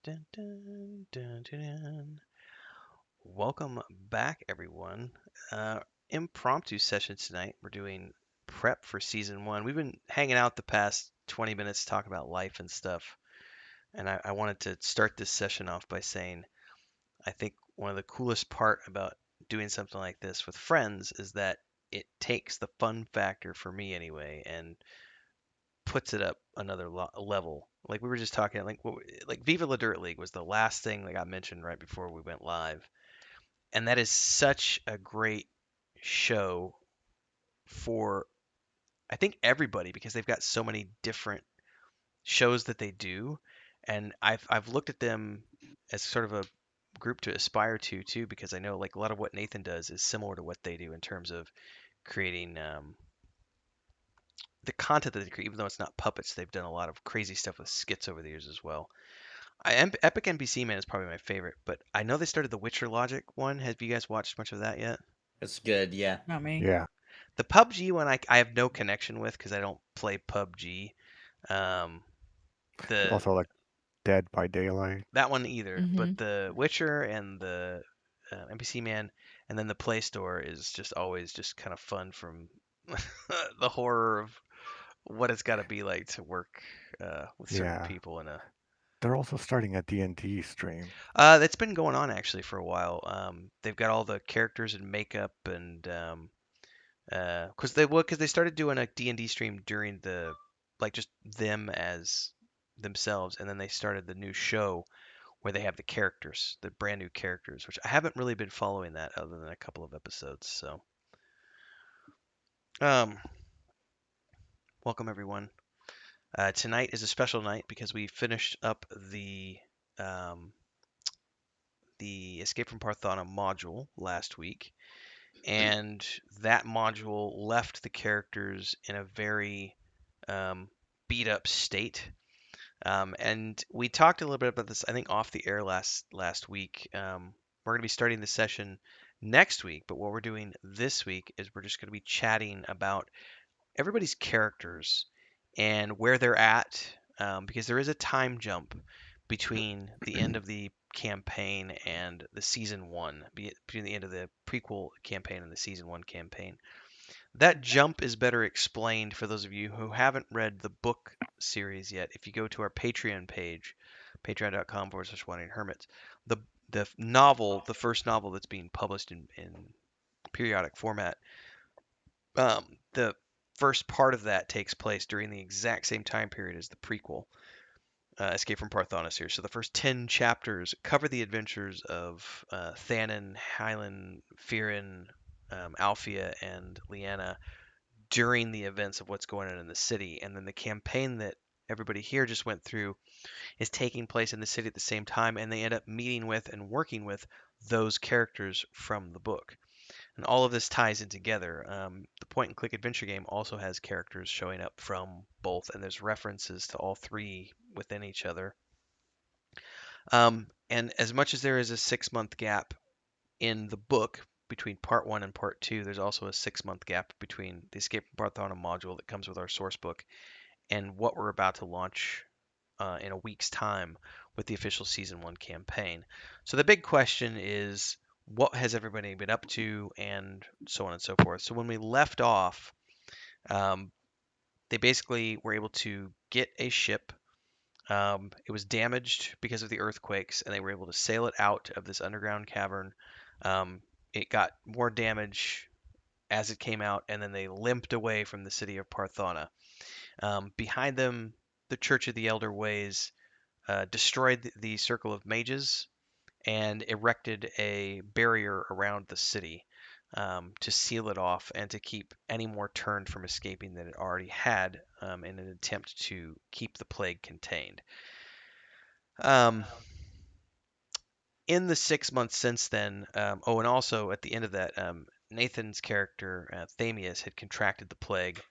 Dun, dun, dun, dun, dun. Welcome back, everyone. Impromptu session tonight. We're doing prep for season one. We've been hanging out the past 20 minutes talking about life and stuff. And I wanted to start this session off by saying I think one of the coolest part about doing something like this with friends is that it takes the fun factor for me anyway and puts it up another level. Like we were just talking, like Viva La Dirt League was the last thing that got mentioned right before we went live, and that is such a great show for I think everybody because they've got so many different shows that they do, and I've looked at them as sort of a group to aspire to too because I know like a lot of what Nathan does is similar to what they do in terms of creating the content that they create, even though it's not puppets, they've done a lot of crazy stuff with skits over the years as well. Epic NPC Man is probably my favorite, but I know they started the Witcher Logic one. Have you guys watched much of that yet? It's good, yeah. Not me. Yeah. The PUBG one I have no connection with because I don't play PUBG. Um, the Also like Dead by Daylight. that one either, but Mm-hmm. the Witcher and the NPC Man, and then the Play Store is just always just kind of fun from the horror of what it's got to be like to work with certain Yeah. people in a They're also starting a D&D stream. That's been going on actually for a while. They've got all the characters and makeup and because they started doing a D&D stream during the like just them as themselves, and then they started the new show where they have the characters, the brand new characters, which I haven't really been following that other than a couple of episodes. So, um, welcome everyone. Tonight is a special night because we finished up um, the Escape from Parthana module last week, and that module left the characters in a very um, beat up state. And we talked a little bit about this, I think, off the air last week. We're going to be starting the session next week, but what we're doing this week is we're just going to be chatting about everybody's characters and where they're at, because there is a time jump between the end of the campaign and the season one, between the end of the prequel campaign and the season one campaign. That jump is better explained for those of you who haven't read the book series yet. If you go to our Patreon page, patreon.com/wandering hermits, the novel, the first novel that's being published in periodic format, the first part of that takes place during the exact same time period as the prequel, Escape from Parthana series. So the first 10 chapters cover the adventures of Thanon, Hylan, Firin, Alfia, and Lyanna during the events of what's going on in the city. And then the campaign that everybody here just went through is taking place in the city at the same time, and they end up meeting with and working with those characters from the book. And all of this ties in together. The point and click adventure game also has characters showing up from both, and there's references to all three within each other. And as much as there is a 6 month gap in the book between part one and part two, there's also a 6 month gap between the Escape from Barthana module that comes with our source book and what we're about to launch in a week's time with the official season one campaign. So the big question is, what has everybody been up to, and so on and so forth. So when we left off, um, they basically were able to get a ship. It was damaged because of the earthquakes, and they were able to sail it out of this underground cavern. Um, it got more damage as it came out, and then they limped away from the city of Parthana. Behind them, the Church of the Elder Ways destroyed the Circle of Mages and erected a barrier around the city to seal it off and to keep any more turned from escaping than it already had in an attempt to keep the plague contained. Um, in the 6 months since then, oh, and also at the end of that, Nathan's character, Thamius, had contracted the plague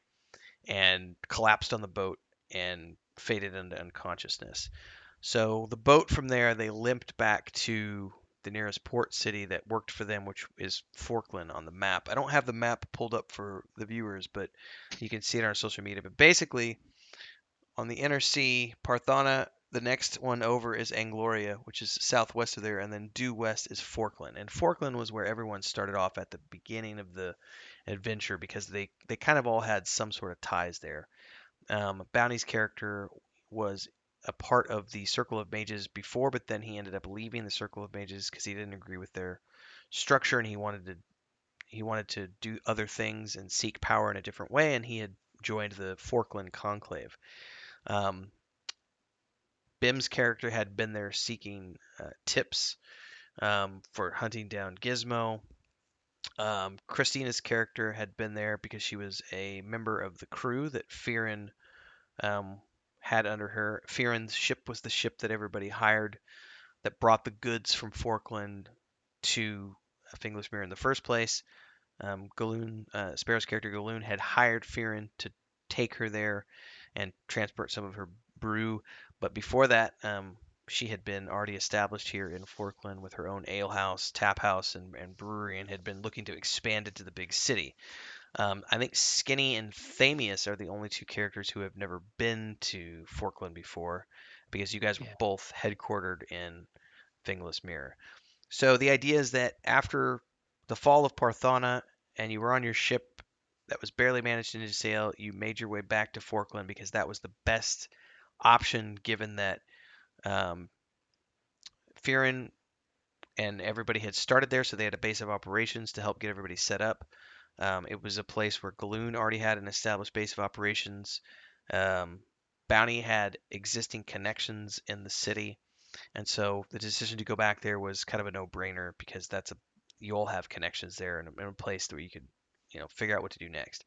and collapsed on the boat and faded into unconsciousness. So the boat from there, they limped back to the nearest port city that worked for them, which is Forkland on the map. I don't have the map pulled up for the viewers, but you can see it on our social media. But basically, on the inner sea, Parthana The next one over is Angloria, which is southwest of there, and then due west is Forkland. And Forkland was where everyone started off at the beginning of the adventure because they kind of all had some sort of ties there. Bounty's character was a part of the Circle of Mages before, but then he ended up leaving the Circle of Mages because he didn't agree with their structure and he wanted to do other things and seek power in a different way, and he had joined the Forkland Conclave. Um, Bim's character had been there seeking tips for hunting down Gizmo. Christina's character had been there because she was a member of the crew that Fearon um, had under her. Fearon's ship was the ship that everybody hired that brought the goods from Forkland to Finglasmere in the first place. Galoon, Sparrow's character Galoon had hired Fearon to take her there and transport some of her brew. But before that, she had been already established here in Forkland with her own alehouse, tap house, and brewery, and had been looking to expand into the big city. I think Skinny and Thamius are the only two characters who have never been to Forkland before, because you guys were Yeah. both headquartered in Finglasmere. So the idea is that after the fall of Parthana and you were on your ship that was barely managed into sail, you made your way back to Forkland because that was the best option given that um, Fearon and everybody had started there, so they had a base of operations to help get everybody set up. It was a place where Galoon already had an established base of operations. Um, Bounty had existing connections in the city, and so the decision to go back there was kind of a no-brainer because you all have connections there in a place where you could, figure out what to do next.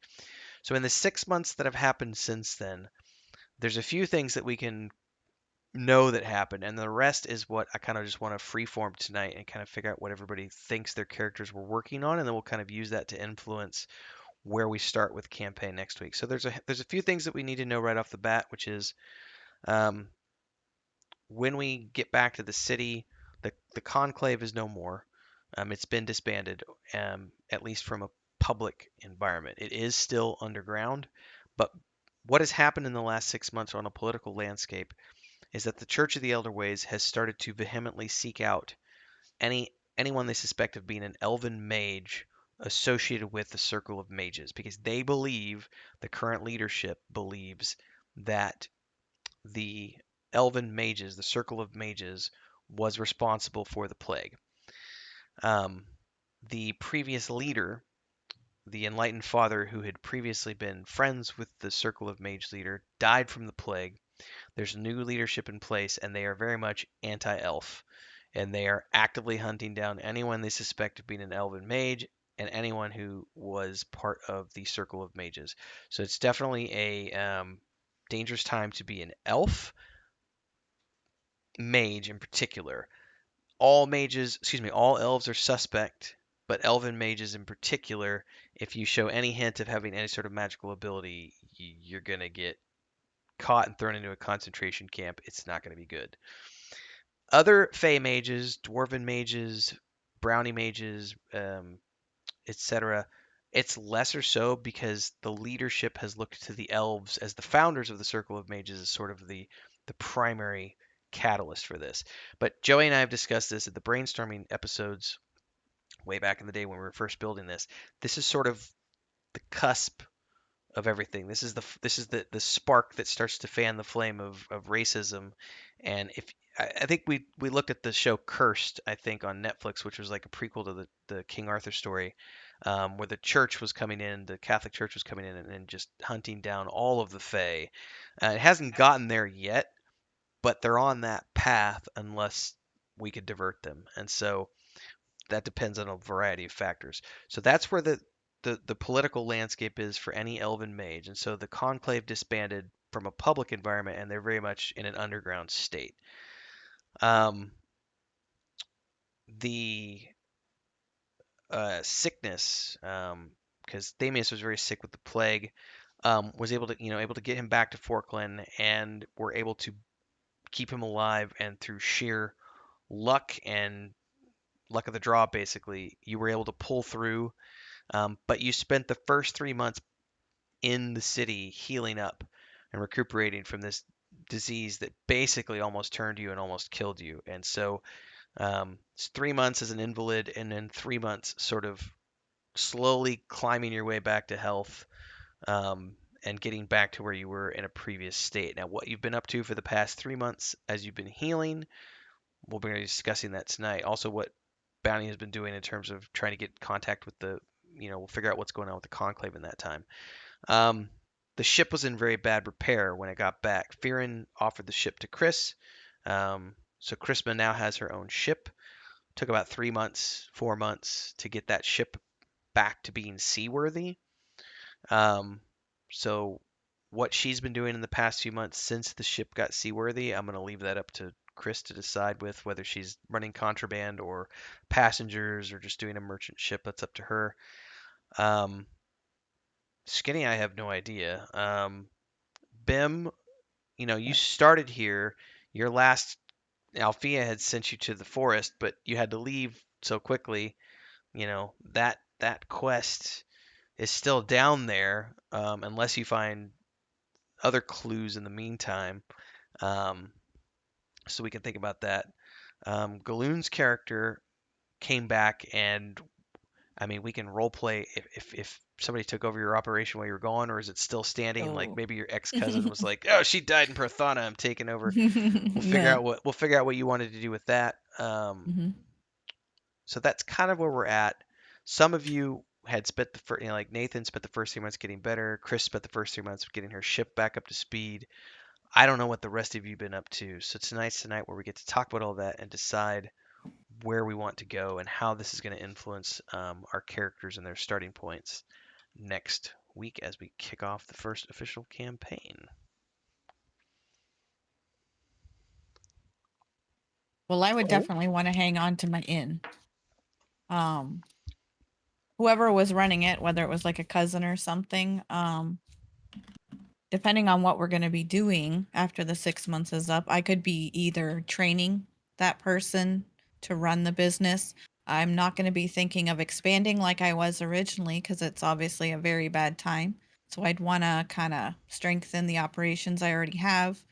So in the 6 months that have happened since then, there's a few things that we can know that happened, and the rest is what I kind of just want to freeform tonight and kind of figure out what everybody thinks their characters were working on, and then we'll kind of use that to influence where we start with campaign next week. So there's a few things that we need to know right off the bat, which is um, when we get back to the city, the conclave is no more. It's been disbanded, at least from a public environment. It is still underground, but what has happened in the last 6 months on a political landscape is that the Church of the Elder Ways has started to vehemently seek out anyone they suspect of being an elven mage associated with the Circle of Mages because they believe the current leadership believes that the elven mages, the Circle of Mages, was responsible for the plague. Um, the previous leader, the enlightened father who had previously been friends with the Circle of Mage leader, died from the plague. There's new leadership in place, and they are very much anti-elf, and they are actively hunting down anyone they suspect of being an elven mage and anyone who was part of the Circle of Mages. So it's definitely a dangerous time to be an elf mage in particular. All mages, excuse me, all elves are suspect, but elven mages in particular, if you show any hint of having any sort of magical ability, you're gonna get caught and thrown into a concentration camp. It's not going to be good. Other Fey mages, Dwarven mages, Brownie mages, etc., it's lesser so because the leadership has looked to the elves as the founders of the Circle of Mages as sort of the primary catalyst for this. But Joey and I have discussed this at the brainstorming episodes way back in the day when we were first building this. This is sort of the cusp of everything. This is the spark that starts to fan the flame of racism. And if I think we looked at the show Cursed, I think on Netflix, which was like a prequel to the King Arthur story, where the church was coming in, the Catholic Church was coming in and just hunting down all of the Fae. It hasn't gotten there yet, but they're on that path unless we could divert them. And so that depends on a variety of factors. So that's where the political landscape is for any elven mage. And so the conclave disbanded from a public environment, and they're very much in an underground state. Um, the sickness, because Thamius was very sick with the plague, was able to get him back to Forkland, and were able to keep him alive. And through sheer luck and luck of the draw, basically, you were able to pull through. But you spent the first 3 months in the city healing up and recuperating from this disease that basically almost turned you and almost killed you. And so it's 3 months as an invalid, and then 3 months sort of slowly climbing your way back to health, and getting back to where you were in a previous state. Now, what you've been up to for the past 3 months as you've been healing, we'll be discussing that tonight. Also, what Bounty has been doing in terms of trying to get contact with we'll figure out what's going on with the conclave in that time. Um, the ship was in very bad repair when it got back. Fearon offered the ship to Chris. So Chrisma now has her own ship. Took about 3 months, 4 months to get that ship back to being seaworthy. Um, so what she's been doing in the past few months since the ship got seaworthy, I'm going to leave that up to Chris to decide with whether she's running contraband or passengers or just doing a merchant ship. That's up to her. Um, Skinny, I have no idea. Bim, you started here. Your last Althea had sent you to the forest, but you had to leave so quickly. That quest is still down there, unless you find other clues in the meantime. Um, so we can think about that. Galoon's character came back, and I mean, we can role play if somebody took over your operation while you were gone, or is it still standing? Like Oh. maybe your ex cousin was like, "Oh, she died in Perthana. I'm taking over." Yeah. We'll figure out what you wanted to do with that. Hmm. So that's kind of where we're at. Some of you had spent the first, like Nathan spent the first 3 months getting better. Chris spent the first 3 months getting her ship back up to speed. I don't know what the rest of you have been up to. So tonight's the night where we get to talk about all that and decide where we want to go and how this is going to influence our characters and their starting points next week as we kick off the first official campaign. Well, I would Oh, definitely want to hang on to my inn. Um, Whoever was running it, whether it was like a cousin or something, depending on what we're going to be doing after the 6 months is up, I could be either training that person to run the business. I'm not going to be thinking of expanding like I was originally because it's obviously a very bad time. So I'd want to kind of strengthen the operations I already have.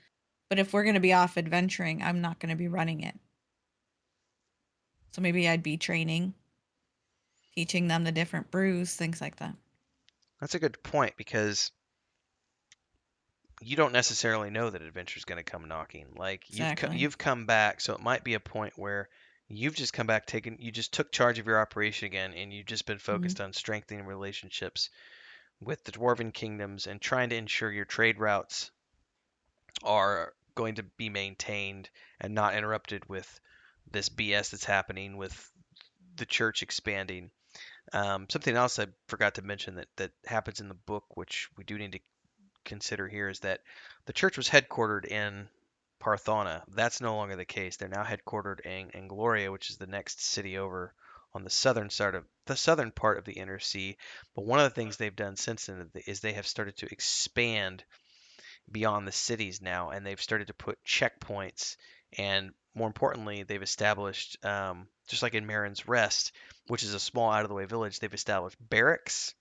But if we're going to be off adventuring, I'm not going to be running it. So maybe I'd be training, teaching them the different brews, things like that. That's a good point because you don't necessarily know that adventure's going to come knocking. Like Exactly. you've come back, so it might be a point where you've just come back you just took charge of your operation again, and you've just been Hmm. focused on strengthening relationships with the dwarven kingdoms and trying to ensure your trade routes are going to be maintained and not interrupted with this BS that's happening with the church expanding. Something else I forgot to mention that happens in the book, which we do need to consider here, is that the church was headquartered in Parthana. That's no longer the case. They're now headquartered in Gloria, which is the next city over on the southern part of the inner sea. But one of the things they've done since then is they have started to expand beyond the cities now, and they've started to put checkpoints, and more importantly, they've established, just like in Marin's Rest, which is a small out of the way village, they've established barracks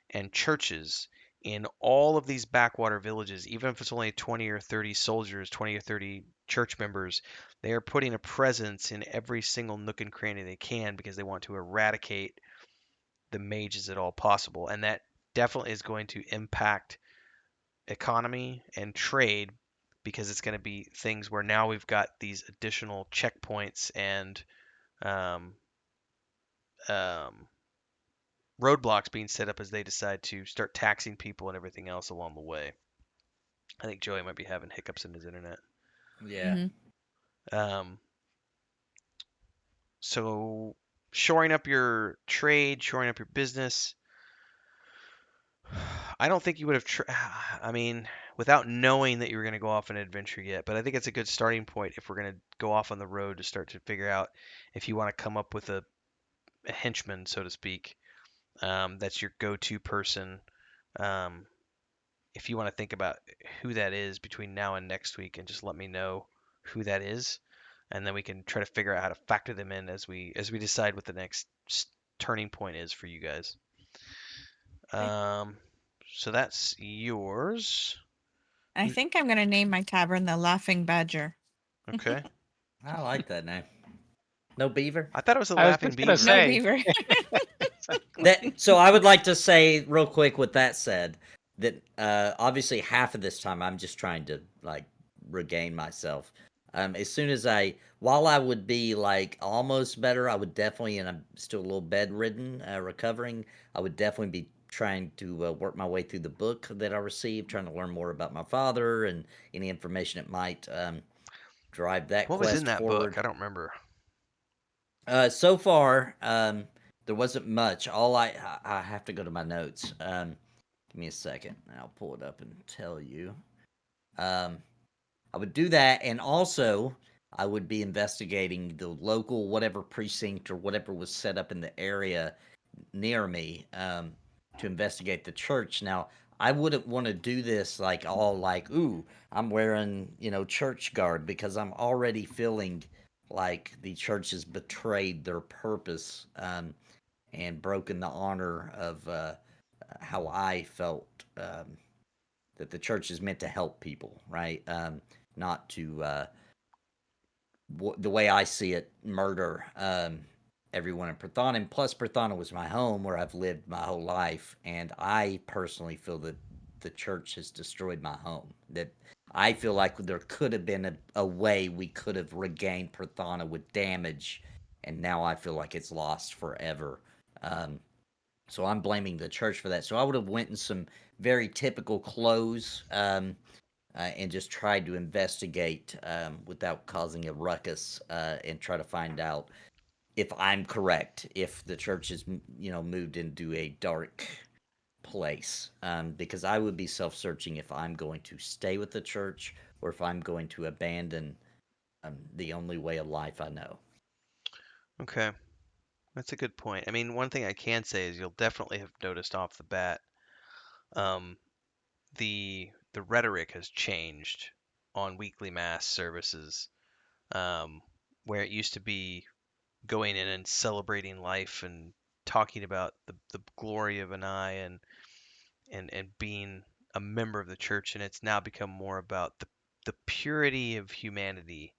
and churches in all of these backwater villages. Even if it's only 20 or 30 soldiers, 20 or 30 church members, they are putting a presence in every single nook and cranny they can because they want to eradicate the mages at all possible. And that definitely is going to impact economy and trade because it's going to be things where now we've got these additional checkpoints and um, um, roadblocks being set up as they decide to start taxing people and everything else along the way. I think Joey might be having hiccups in his internet. Yeah. Hmm. Um, so shoring up your trade, shoring up your business. I don't think you would have. I mean, without knowing that you were going to go off on an adventure yet, but I think it's a good starting point if we're going to go off on the road to start to figure out if you want to come up with a henchman, so to speak. That's your go-to person. Um, if you want to think about who that is between now and next week, and just let me know who that is, and then we can try to figure out how to factor them in as we decide what the next turning point is for you guys. Okay. Um, so that's yours. I think I'm going to name my tavern the Laughing Badger. Okay. I like that name. No beaver. I thought it was a I was laughing just gonna beaver. No say. beaver. So I would like to say real quick with that said that obviously half of this time I'm just trying to like regain myself. As soon as while I would be like almost better, I would definitely, and I'm still a little bedridden, recovering. I would definitely be trying to work my way through the book that I received, trying to learn more about my father and any information that might drive that What was in quest that book? forward. I don't remember. So far, there wasn't much. I have to go to my notes. Give me a second, and I'll pull it up and tell you. Um, I would do that, and also I would be investigating the local whatever precinct or whatever was set up in the area near me to investigate the church. Now, I wouldn't want to do this like all like, ooh, I'm wearing, church garb because I'm already feeling like the church has betrayed their purpose and broken the honor of how I felt that the church is meant to help people, right? Not to the way I see it, murder everyone in Prathana. And plus, Prathana was my home where I've lived my whole life. And I personally feel that the church has destroyed my home. That I feel like there could have been a way we could have regained Prathana with damage. And now I feel like it's lost forever. Um, so I'm blaming the church for that. So I would have went in some very typical clothes and just tried to investigate without causing a ruckus and try to find out if I'm correct, if the church is moved into a dark place, because I would be self-searching if I'm going to stay with the church or if I'm going to abandon the only way of life I know. Okay. That's a good point. I mean, one thing I can say is you'll definitely have noticed off the bat, um, the rhetoric has changed on weekly mass services, um, where it used to be going in and celebrating life and talking about the glory of an eye and being a member of the church, and it's now become more about the purity of humanity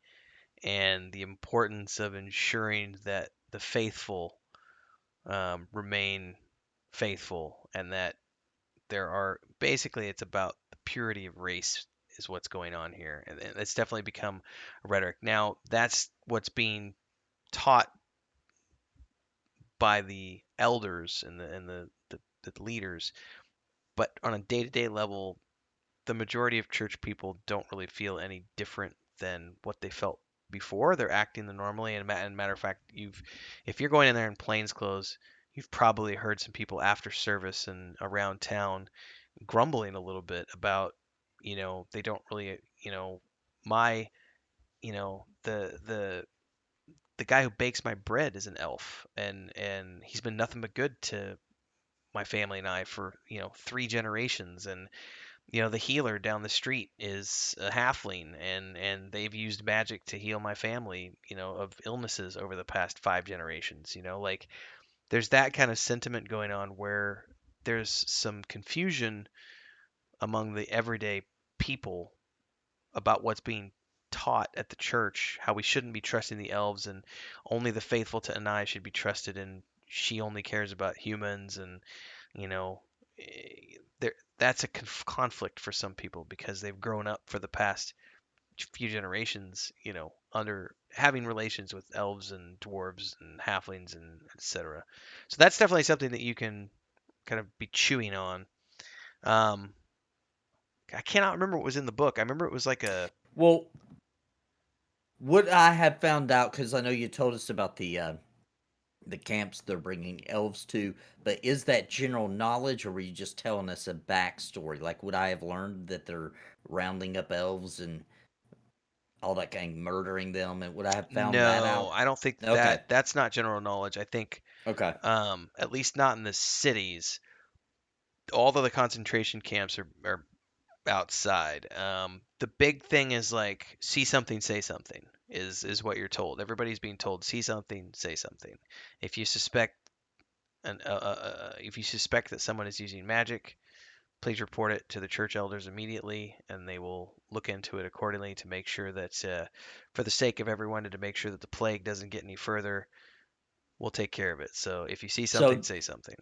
and the importance of ensuring that the faithful remain faithful, and that there are basically it's about the purity of race is what's going on here, and it's definitely become a rhetoric. Now that's what's being taught by the elders and the leaders, but on a day-to-day level, the majority of church people don't really feel any different than what they felt before. They're acting the normally, and matter of fact, if you're going in there in plains clothes, you've probably heard some people after service and around town grumbling a little bit about, they don't really, my, the guy who bakes my bread is an elf, and he's been nothing but good to my family and I for, 3 generations, and the healer down the street is a halfling, and they've used magic to heal my family, of illnesses over the past 5 generations. Like there's that kind of sentiment going on where there's some confusion among the everyday people about what's being taught at the church, how we shouldn't be trusting the elves, and only the faithful to Anai should be trusted, and she only cares about humans, and you know, there that's a conflict for some people because they've grown up for the past few generations, under having relations with elves and dwarves and halflings and etc. So that's definitely something that you can kind of be chewing on. Um, I cannot remember what was in the book. I remember it was like a Well, what I have found out, because I know you told us about the camps they're bringing elves to, but is that general knowledge, or were you just telling us a backstory? Like, would I have learned that they're rounding up elves and all that kind of murdering them, and would I have found that no, out? I don't think Okay, that's not general knowledge. I think okay, at least not in the cities. All of the concentration camps are outside. The big thing is like see something, say something is what you're told. Everybody's being told see something, say something. If you suspect if you suspect that someone is using magic, please report it to the church elders immediately, and they will look into it accordingly to make sure that, for the sake of everyone, and to make sure that the plague doesn't get any further, we'll take care of it. So if you see something, So say something.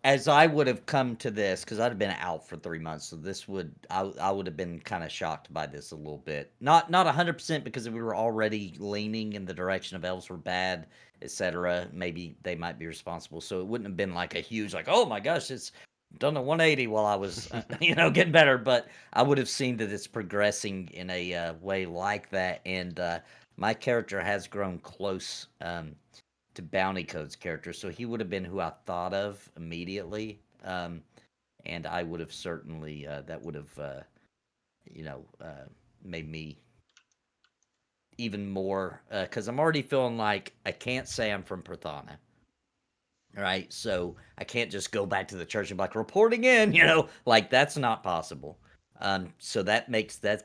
as I would have come to this, because I'd have been out for 3 months, so I would have been kind of shocked by this a little bit. Not 100% because we were already leaning in the direction of elves were bad, etc. Maybe they might be responsible, so it wouldn't have been like a huge like, oh my gosh, it's done a 180 while I was getting better. But I would have seen that it's progressing in a way like that, and my character has grown close. To Bounty Code's character, so he would have been who I thought of immediately, and I would have certainly that would have you know made me even more because I'm already feeling like I can't say I'm from Prathana. Right, so I can't just go back to the church and be like reporting in, like that's not possible. So that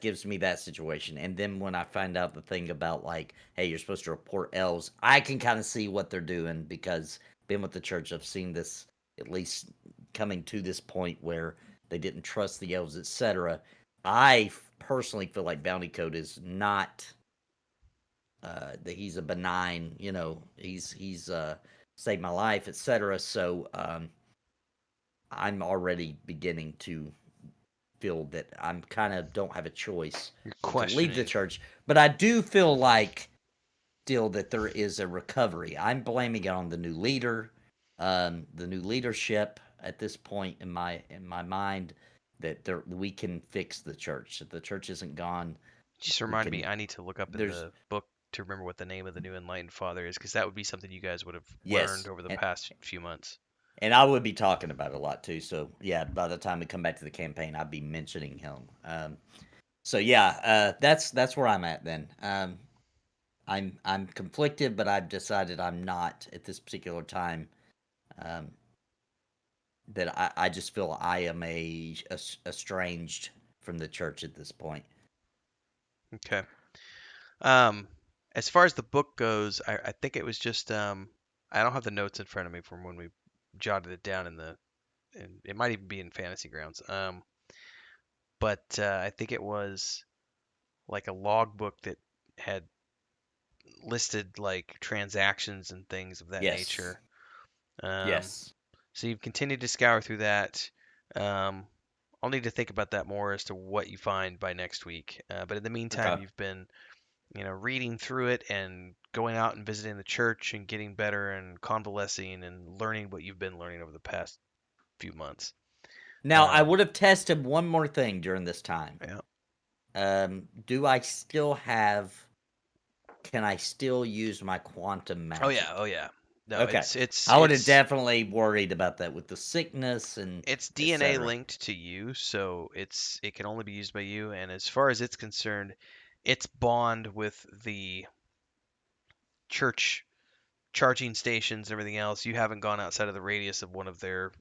gives me that situation, and then when I find out the thing about like, hey, you're supposed to report elves, I can kind of see what they're doing because been with the church, I've seen this at least coming to this point where they didn't trust the elves, etc. I personally feel like Bounty Code is not that he's a benign, he's saved my life, etc. So I'm already beginning to feel that I'm kind of don't have a choice You're to leave the questioning. church, but I do feel like still that there is a recovery. I'm blaming it on the new leader, the new leadership at this point in my mind that we can fix the church. If the church isn't gone, Just we remind me, can. I need to look up in There's the book to remember what the name of the new enlightened father is, because that would be something you guys would have learned yes, over the and past few months. I would be talking about it a lot too. So yeah, by the time we come back to the campaign, I'd be mentioning him. So yeah, that's where I'm at then. I'm conflicted, but I've decided I'm not at this particular time. Um, that I just feel I am estranged from the church at this point. Okay. Um, as far as the book goes, I think it was just I don't have the notes in front of me from when we jotted it down and it might even be in Fantasy Grounds. But I think it was like a logbook that had listed like transactions and things of that Yes, nature. Um, yes, so you've continued to scour through that. Um, I'll need to think about that more as to what you find by next week. But in the meantime, okay. you've been, reading through it and going out and visiting the church and getting better and convalescing and learning what you've been learning over the past few months. Now I Um, would have tested one more thing during this time. yeah. Do I still have? Can I still use my quantum Oh yeah. magic? Oh yeah. No, Okay. it's it's I would have it's definitely worried about that with the sickness and it's DNA etc. linked to you, so it can only be used by you. And as far as it's concerned, its bond with the church charging stations and everything else, you haven't gone outside of the radius of one of their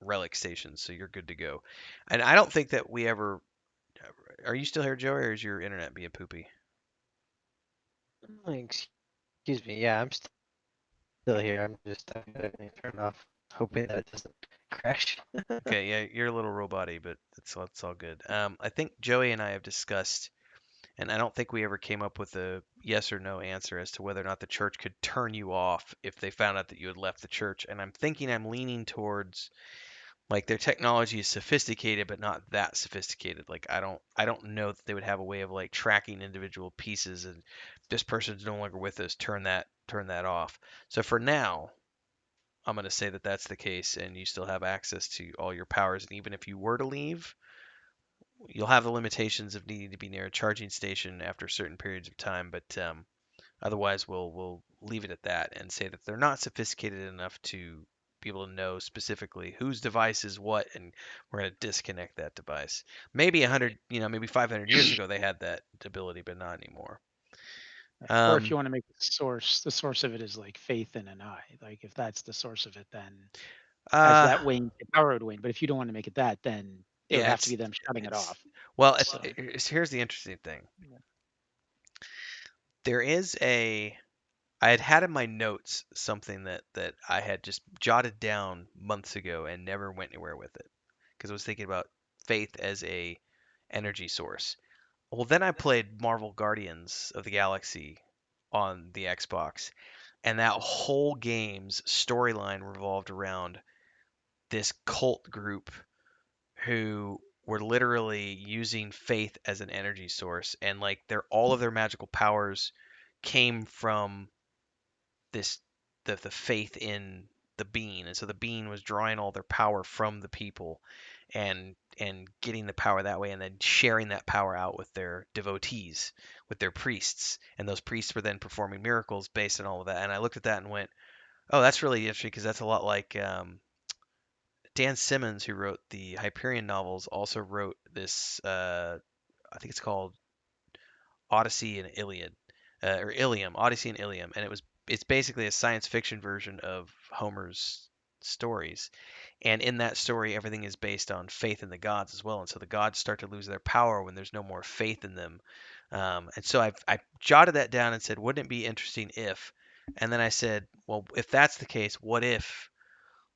relic stations, so you're good to go. And I don't think that we ever. Are you still here, Joey, or is your internet being poopy? Oh, excuse me. Yeah, I'm still here. I've got everything turned off, hoping that it doesn't crash. Okay, yeah, you're a little roboty, but it's all good. I think Joey and I have discussed, and I don't think we ever came up with a yes or no answer as to whether or not the church could turn you off if they found out that you had left the church. And I'm leaning towards like their technology is sophisticated, but not that sophisticated. Like I don't know that they would have a way of like tracking individual pieces and this person's no longer with us, turn that off. So for now, I'm going to say that that's the case, and you still have access to all your powers. And even if you were to leave, you'll have the limitations of needing to be near a charging station after certain periods of time. But otherwise, we'll leave it at that and say that they're not sophisticated enough to be able to know specifically whose device is what, and we're going to disconnect that device. Maybe 100, maybe 500 years ago they had that ability, but not anymore. Or if Um, you want to make the source of it is like faith in an eye. Like if that's the source of it, then as uh, that wane, the power would wane. But if you don't want to make it that, then it would yeah, have to be them shutting it it's off. well, So here's the interesting thing. yeah. There is I had had in my notes something that I had just jotted down months ago and never went anywhere with it because I was thinking about faith as a energy source. Well, then I played Marvel Guardians of the Galaxy on the Xbox, and that whole game's storyline revolved around this cult group who were literally using faith as an energy source, and like all of their magical powers came from this the faith in the bean, and so the bean was drawing all their power from the people and getting the power that way, and then sharing that power out with their devotees, with their priests, and those priests were then performing miracles based on all of that. And I looked at that and went, oh, that's really interesting, because that's a lot like Dan Simmons, who wrote the Hyperion novels, also wrote this. I think it's called Odyssey and Iliad, or Ilium, Odyssey and Ilium, and it's basically a science fiction version of Homer's stories. And in that story, everything is based on faith in the gods as well. And so the gods start to lose their power when there's no more faith in them. And so I jotted that down and said, wouldn't it be interesting if? And then I said, well, if that's the case, what if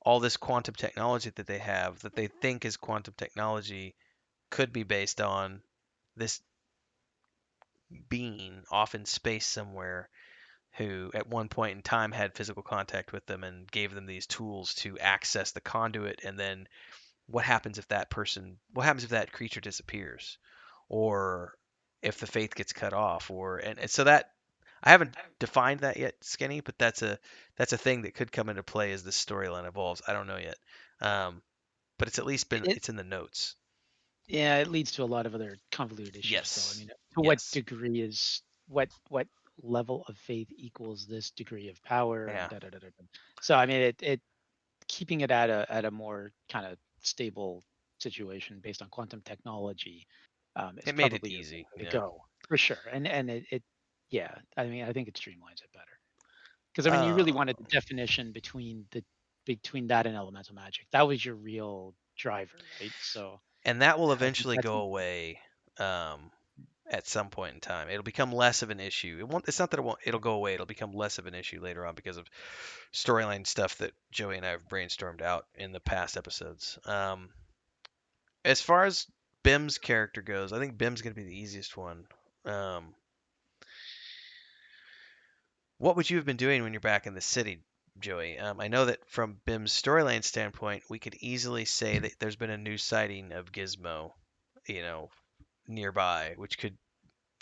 all this quantum technology that they have, that they think is quantum technology, could be based on this being off in space somewhere who at one point in time had physical contact with them and gave them these tools to access the conduit. And then what happens if that creature disappears, or if the faith gets cut off, or and so that I haven't defined that yet, Skinny, but that's a thing that could come into play as this storyline evolves. I don't know yet, but it's at least been It, it's in the notes. yeah, it leads to a lot of other convoluted issues, though. I Yes, mean, to what yes, degree is what level of faith equals this degree of power, and yeah. da da da da. Da. So I mean, it keeping it at a more kind of stable situation based on quantum technology is It made it probably your easy. way to Yeah. go for sure. And it yeah, I mean, I think it streamlines it better. Because I mean, you really Uh, wanted the definition between that and elemental magic. That was your real driver, right? So and that will I think eventually that's go away. At some point in time. It'll become less of an issue. It's not that it'll go away. It'll become less of an issue later on because of storyline stuff that Joey and I have brainstormed out in the past episodes. As far as Bim's character goes, I think Bim's going to be the easiest one. Um, what would you have been doing when you're back in the city, Joey? I know that from Bim's storyline standpoint, we could easily say that there's been a new sighting of Gizmo, you know, nearby, which could,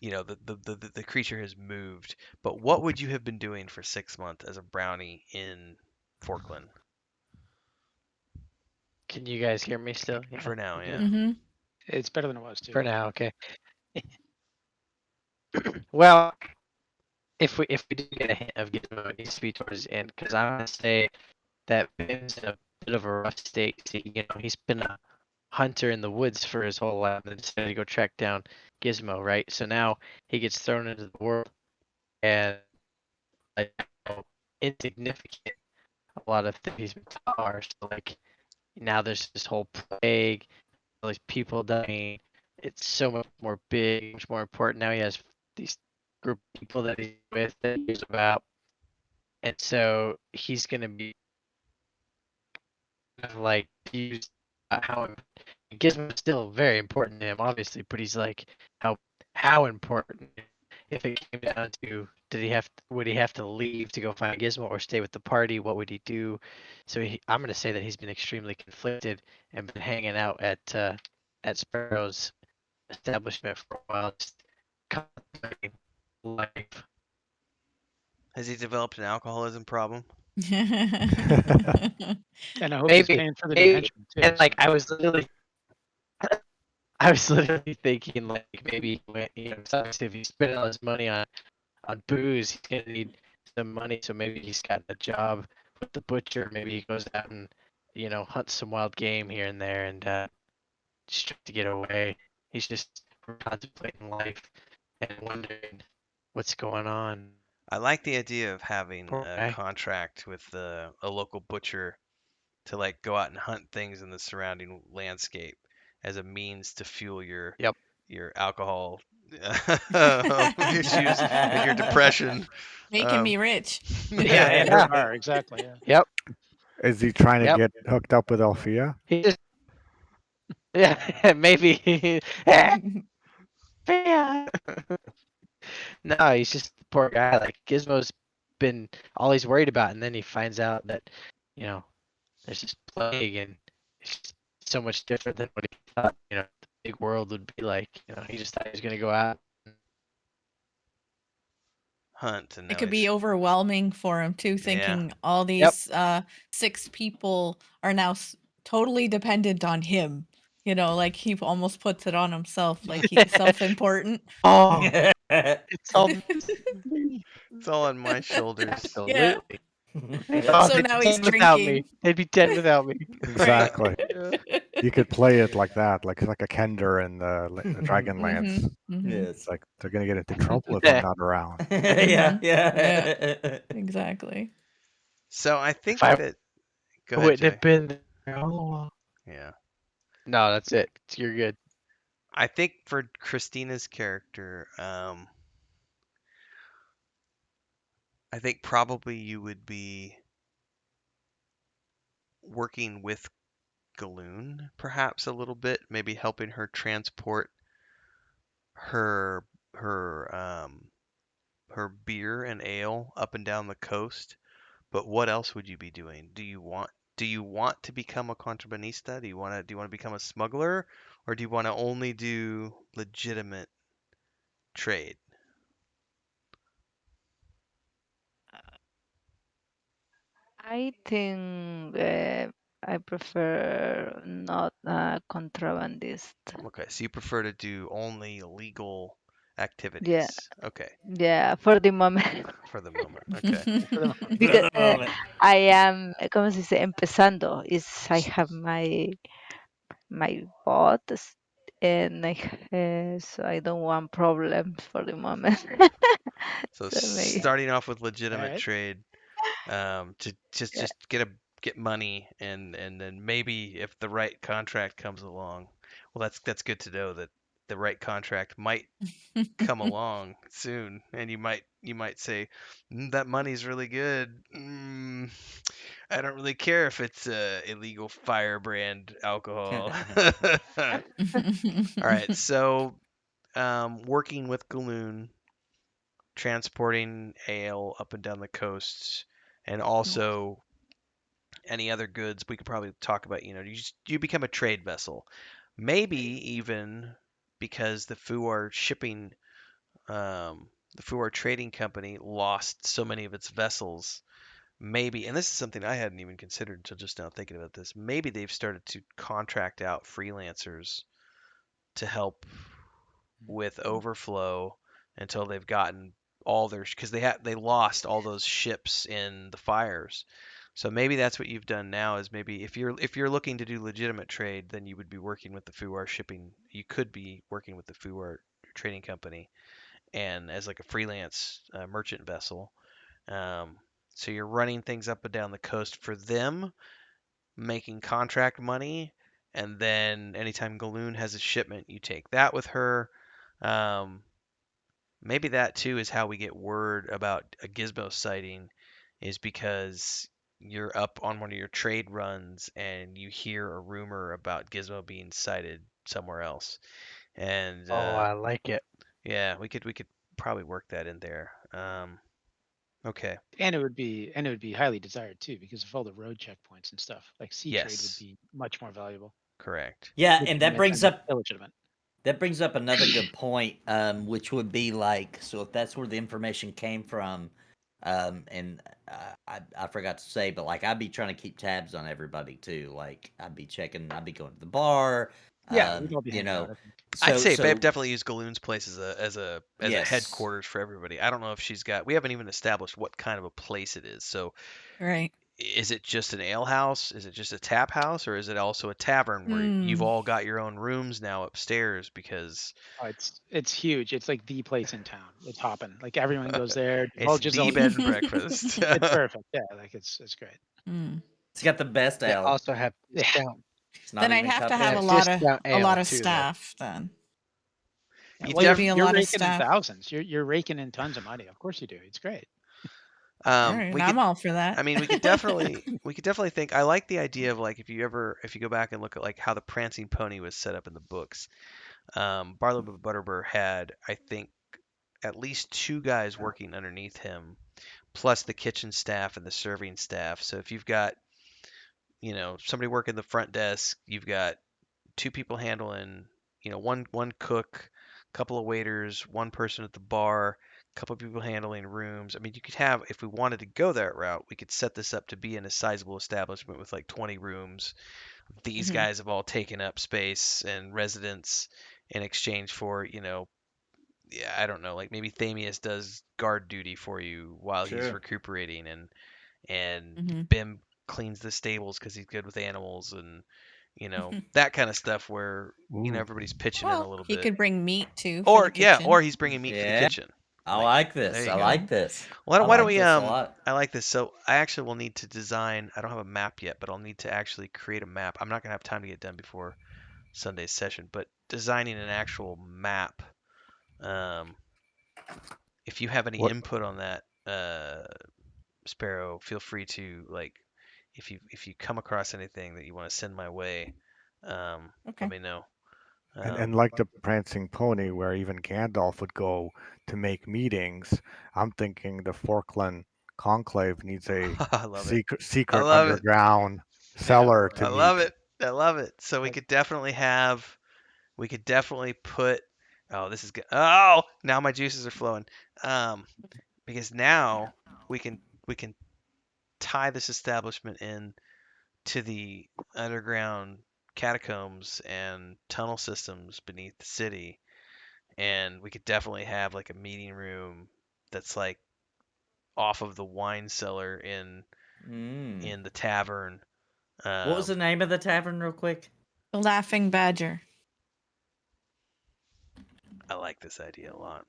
the creature has moved. But what would you have been doing for 6 months as a brownie in Forkland? Can you guys hear me still? Yeah. For now, yeah. Mm-hmm. it's better than it was too. For now, okay. Well, if we do get a hint of Gizmo, it needs to be towards the end, because I'm gonna say that Ben's in a bit of a rough state. See, he's been a hunter in the woods for his whole life, and then decided to go track down Gizmo, right? So now he gets thrown into the world, and like how insignificant a lot of things he's been taught are. So like now there's this whole plague, all these people dying. It's so much more big, much more important. Now he has these group of people that he's with that he's about, and so he's gonna be like used how Gizmo's still very important to him, obviously, but he's like how important if it came down to would he have to leave to go find Gizmo or stay with the party? What would he do? So I'm gonna say that he's been extremely conflicted and been hanging out at Sparrow's establishment for a while, just contemplating life. Has he developed an alcoholism problem? And I hope he's Maybe, paying for the maybe, detention too. and like so. I was literally thinking like maybe obviously if he's spending all his money on booze, he's gonna need some money. So maybe he's got a job with the butcher. Maybe he goes out and hunts some wild game here and there, and just tries to get away. He's just contemplating life and wondering what's going on. I like the idea of having Poor a guy. contract with a local butcher to like go out and hunt things in the surrounding landscape as a means to fuel your Yep. your alcohol issues and your depression. Making me rich. Yeah, and Yeah. her car, exactly. Yeah. Yep. Is he trying to Yep. get hooked up with Althea? He just Yeah, maybe. Yeah. No, he's just the poor guy. Like Gizmo's been all he's worried about, and then he finds out that, you know, there's this plague, and it's just so much different than what he thought, the big world would be like. He just thought he was gonna go out. Hunt, and It now could be he's overwhelming for him too, yeah. thinking all Yep. these 6 people are now totally dependent on him. Like he almost puts it on himself, like he's self-important. Oh, it's all me. It's all on my shoulders. Yeah. Absolutely. Oh, So they'd now be he's dead without me. drinking. They'd be dead without me. Right. Exactly. Yeah. You could play it like that, like a Kender in the Dragonlance. Mhm. It's like they're gonna get into trouble if I'm Yeah. not around. Yeah, Mhm. yeah. Exactly. So I think If I that. Go ahead, wouldn't have Jay. been there all along. Yeah. No, that's it. You're good. I think for Christina's character, I think probably you would be working with Galoon, perhaps a little bit, maybe helping her transport her her her beer and ale up and down the coast. But what else would you be doing? Do you want to become a contrabandista? Do you want to become a smuggler, or do you want to only do legitimate trade? I think I prefer not a contrabandist. Okay, so you prefer to do only legal Yeah, activities. Okay, yeah, for the moment. for the moment. Okay. For the For Because the moment. I am, ¿cómo se dice? Empezando. I have my bots and so I don't want problems for the moment. So So maybe, starting off with All legitimate right. trade, to just yeah. just get money, and then maybe if the right contract comes along, well, that's good to know that the right contract might come along soon, and you might say, that money's really good. I don't really care if it's illegal firebrand alcohol. All right, so working with Galoon, transporting ale up and down the coasts, and also any other goods we could probably talk about. You become a trade vessel, maybe even because the Fuar Trading Company lost so many of its vessels. Maybe, and this is something I hadn't even considered until just now thinking about this. Maybe they've started to contract out freelancers to help with overflow until they've gotten all their, because they lost all those ships in the fires. So maybe that's what you've done now, is maybe if you're looking to do legitimate trade, then you would be working with the Fuar shipping. You could be working with the Fuar trading company and as like a freelance merchant vessel. Um, so you're running things up and down the coast for them, making contract money, and then anytime Galoon has a shipment, you take that with her. Um, Maybe that too is how we get word about a Gizmo sighting, is because you're up on one of your trade runs and you hear a rumor about Gizmo being sighted somewhere else. And Oh, I like it. yeah, we could probably work that in there. Okay. And it would be highly desired too because of all the road checkpoints and stuff. Like sea trade would Yes, be much more valuable. correct. Yeah, and Legitimate and illegitimate. that brings up another good point, which would be like, so if that's where the information came from, and I forgot to say, but like I'd be trying to keep tabs on everybody too. Like I'd be going to the bar, Yeah, we'd all be you hanging out. know. I think. I'd So say so definitely use Galoon's place as a yes, headquarters for everybody. I don't know if she's got. We haven't even established what kind of a place it is. So Right. is it just an ale house? Is it just a tap house, or is it also a tavern where you've Hmm. all got your own rooms now upstairs? Because Oh, it's huge. It's like the place in town. It's hopping. Like everyone goes there. it's Divulges the all. bed and breakfast. It's perfect. Yeah, like it's great. Hmm. it's got the best They ale. also have Yeah. discount. It's not Then I'd even have to They have have a cupcakes. lot of discount a lot ale of too, though. staff then. Yeah, You well, There'd you're be def a you're lot of raking in staff. thousands. You're raking in tons of money. Of course you do. It's great. All right, We I'm could. all for that. I mean, we could definitely think. I like the idea of like if you go back and look at like how the Prancing Pony was set up in the books. Barlow Butterbur had, I think, at least two guys working underneath him, plus the kitchen staff and the serving staff. So if you've got, somebody working the front desk, you've got two people handling, one cook, a couple of waiters, one person at the bar, a couple of people handling rooms. I mean, you could have, if we wanted to go that route, we could set this up to be in a sizable establishment with like 20 rooms. These Mhm. guys have all taken up space and residence in exchange for, yeah, I don't know, like maybe Thamius does guard duty for you while he's Sure. recuperating, and Mhm. Bim cleans the stables because he's good with animals, and that kind of stuff where Ooh. everybody's pitching in a Well, little he bit. could bring meat too for the Or yeah, kitchen. or he's bringing meat for the Yeah. kitchen. I Like, like there this. you I go. like this. Why I don't, why don't like we this a lot. I like this. So I actually will need to design. I don't have a map yet, but I'll need to actually create a map. I'm not gonna have time to get done before Sunday's session, but designing an actual map. Um, if you have any What input on that, Sparrow, feel free to like, if you come across anything that you want to send my way, let Okay. me know. and like the Prancing Pony, where even Gandalf would go to make meetings, I'm thinking the Forkland Conclave needs a I love it. secret I secret love it. underground Yeah. cellar to I love meet. it. I love it. So Like, we could definitely put. Oh, this is good. Oh, now my juices are flowing. Um, because now we can we can tie this establishment in to the underground catacombs and tunnel systems beneath the city, and we could definitely have like a meeting room that's like off of the wine cellar Mm. in the tavern. What was the Um, name of the tavern, real quick? The Laughing Badger. I like this idea a lot.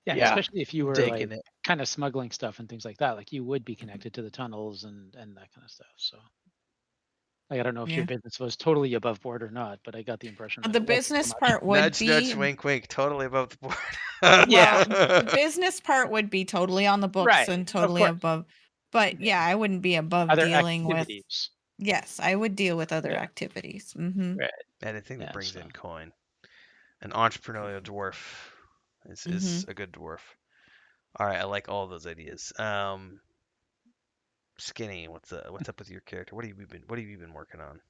yeah, and Yeah, especially if you were like digging it. kind of smuggling stuff and things like that, like you would be connected to the tunnels and that kind of stuff. So like I don't know if your Yeah. business was totally above board or not, but I got the impression that The it wasn't so business much. part would Nudge, nudge, be wink, wink. Totally above the Yeah, well, the board. business part would be totally on the books right. and Of totally course. above. But Yeah. yeah, I wouldn't be above Other dealing with. activities. Yes, I would deal with other Yeah. activities. Mm-hmm. Right. Anything that Yeah. brings So in coin. An entrepreneurial dwarf is Mm-hmm. a good dwarf. All right, I like all those ideas. Skinny, what's up with your character? What have you been working on?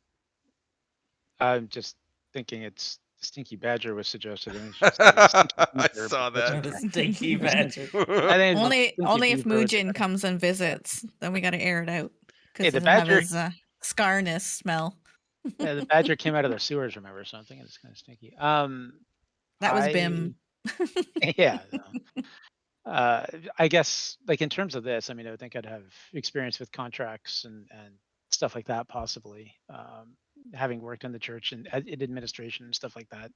I'm just thinking it's Stinky Badger was suggested, and it's just the Stinky I Beaver, but saw that's that. The okay. stinky I was badger. I think the Stinky Only if Beaver would be Mujin better. comes and visits, then we got to air it out Hey, because the it'll have Badger, his scarness smell. yeah, the Badger came out of the sewers, remember? So I'm thinking it's kind of stinky. That was I Bim. yeah. Uh, I guess like in terms of this, I mean, I would think I'd have experience with contracts and stuff like that, possibly. Having worked in the church and in administration and stuff like that,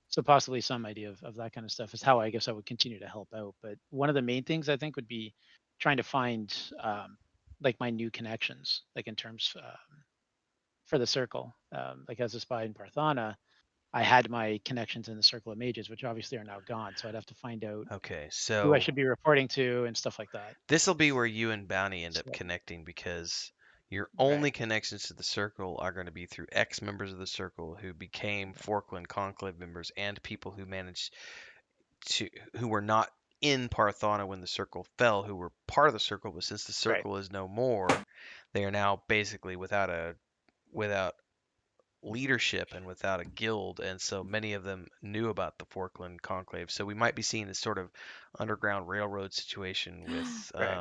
so possibly some idea of that kind of stuff is how I guess I would continue to help out. But one of the main things I think would be trying to find like my new connections, like in terms for the circle. Like as a spy in Parthana, I had my connections in the Circle of Mages, which obviously are now gone. So I'd have to find out Okay, who I so should be reporting to and stuff like that. this will be where you and Bounty end up So, connecting because your right, only connections to the circle are going to be through ex members of the circle who became Forkland Conclave members and people who managed who were not in Parthana when the circle fell, who were part of the circle, but since the right, circle is no more, they are now basically without leadership and without a guild, and so many of them knew about the Forkland Conclave. So we might be seeing this sort of underground railroad situation with right,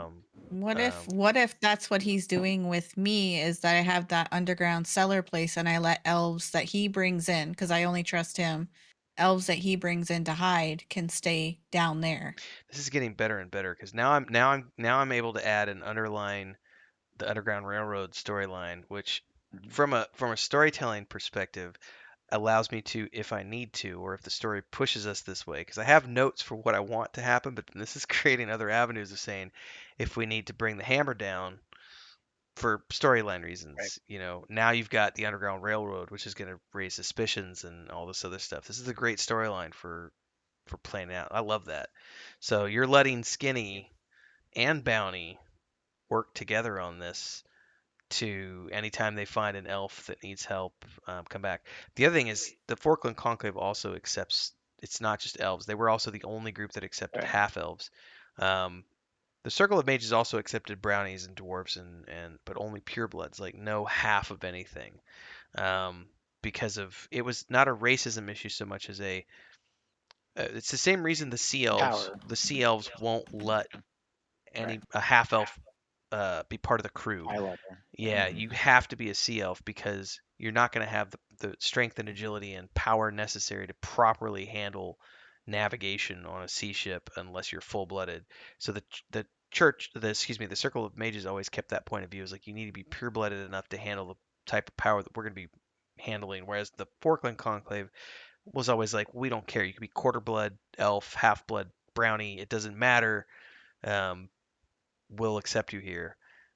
What if that's what he's doing with me is that I have that underground cellar place and I let elves that he brings in because I only trust him. Elves that he brings in to hide can stay down there. this is getting better and better because now I'm able to add and underline the Underground Railroad storyline, which from a storytelling perspective allows me to, if I need to, or if the story pushes us this way, because I have notes for what I want to happen, but this is creating other avenues of saying if we need to bring the hammer down for storyline right. reasons, now you've got the Underground Railroad, which is going to raise suspicions and all this other stuff. This is a great storyline for playing out. I love that. So you're letting Skinny and Bounty work together on this to anytime they find an elf that needs help, come back. The other thing is the Forkland Conclave also accepts. It's not just elves. They were also the only group that accepted Right. half elves. Um, the Circle of Mages also accepted brownies and dwarves and but only purebloods, like no half of anything. Um, because of it was not a racism issue so much as a it's the same reason Power. the sea elves won't let Right. a half elf be part of the crew. High level. Yeah, Mhm. you have to be a sea elf because you're not going to have the strength and agility and power necessary to properly handle navigation on a sea ship unless you're full blooded. So the church, the Circle of Mages always kept that point of view is like you need to be pure blooded enough to handle the type of power that we're going to be handling. Whereas the Forkland Conclave was always like, we don't care. You could be quarter blood, elf, half blood, brownie. It doesn't matter. Um, we'll accept you here.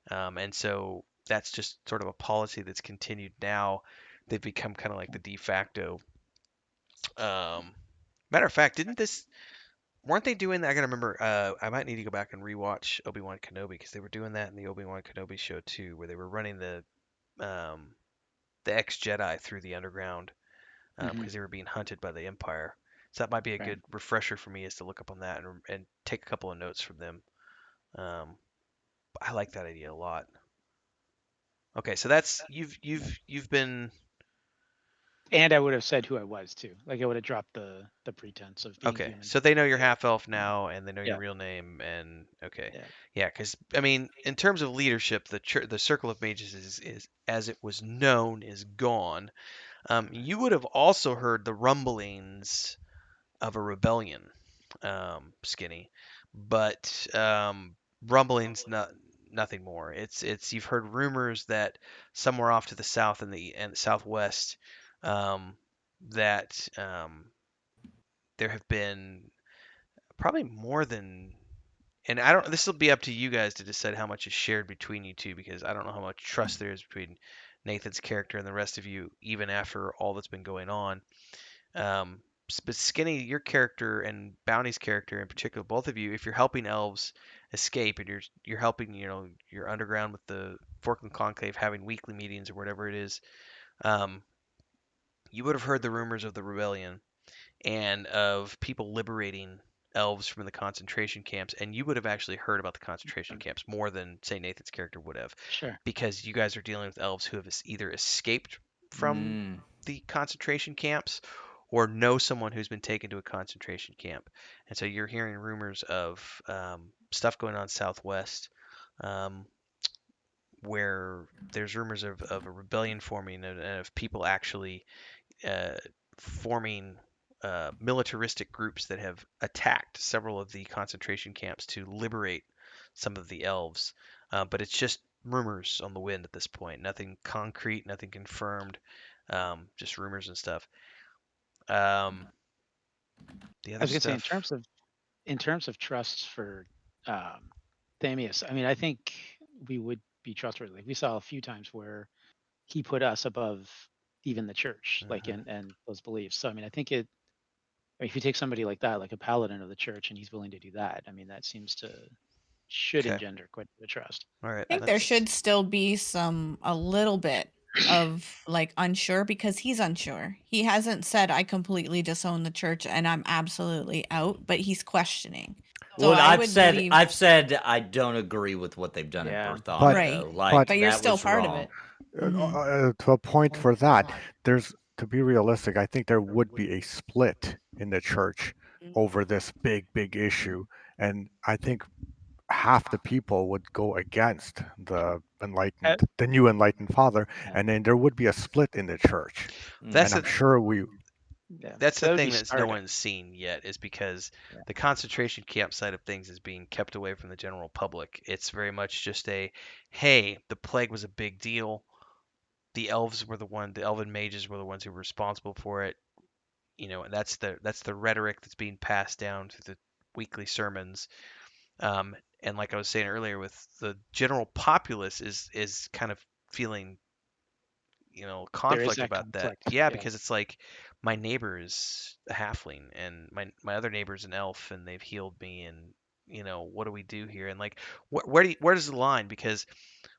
And so that's just sort of a policy that's continued now. They've become kind of like the de facto. Um, matter of fact, didn't this weren't they doing that? I gotta remember. I might need to go back and rewatch Obi-Wan Kenobi because they were doing that in the Obi-Wan Kenobi show too, where they were running um, the ex-Jedi through the underground Hmm. because they were being hunted by the Empire. So that might be a Right. good refresher for me is to look up on that and take a couple of notes from them. Um, I like that idea a lot. Okay, so that's you've been And I would have said who I was too. Like I would have dropped the pretense of being okay. human. So they know you're Yeah. half elf now, and they know your Yeah. real name, and okay, Yeah. yeah. Because I mean, in terms of leadership, the Circle of Mages is as it was known is gone. You would have also heard the rumblings of a rebellion, Skinny, but rumblings nothing more. It's you've heard rumors that somewhere off to the south and the southwest, um, that there have been probably more than and I don't this will be up to you guys to decide how much is shared between you two because I don't know how much trust there is between Nathan's character and the rest of you even after all that's been going on. Um, but Skinny, your character and Bounty's character in particular, both of you, if you're helping elves escape and you're helping, you're underground with the Forkland Conclave having weekly meetings or whatever it is, um, you would have heard the rumors of the rebellion and of people liberating elves from the concentration camps, and you would have actually heard about the concentration camps more than say Nathan's character would have, Sure. because you guys are dealing with elves who have either escaped from Mm. the concentration camps or know someone who's been taken to a concentration camp, and so you're hearing rumors of stuff going on southwest. Um, where there's rumors of a rebellion forming and of people actually uh, forming militaristic groups that have attacked several of the concentration camps to liberate some of the elves. But it's just rumors on the wind at this point. Nothing concrete, nothing confirmed, just rumors and stuff. Um, the I other was gonna say stuff. in terms of trust for um Thamius, I mean I think we would be trustworthy. Like, we saw a few times where he put us above even the church, like Mhm. and those beliefs. So I mean I think it I mean, if you take somebody like that, like a paladin of the church, and he's willing to do that, I mean that seems to should Okay. engender quite a bit of trust. All right. I think there That's should still be a little bit of like unsure because he's unsure. He hasn't said I completely disown the church and I'm absolutely out, but he's questioning. So Well, I I've would said leave I've said I don't agree with what they've done in Yeah. Berthana, But right, though. Like but but you're that still was part of wrong. it. Mhm. to a point for that, there's to be realistic. I think there would be a split in the church over this big issue, and I think half the people would go against Uh, the new enlightened father, yeah. and then there would be a split in the church. that's And I'm the Mhm. sure we Yeah. that's So the that would be thing that's no starting. one's seen yet is because Yeah. the concentration camp side of things is being kept away from the general public. It's very much just a, hey, the plague was a big deal. The elven mages were the ones who were responsible for it. And that's the rhetoric that's being passed down through the weekly sermons. And like I was saying earlier, with the general populace is kind of feeling There is conflict that about that. conflict. Yeah, Yeah. because it's like my neighbor is a halfling and my other neighbor's an elf and they've healed me and what do we do here? And like where does the line? Because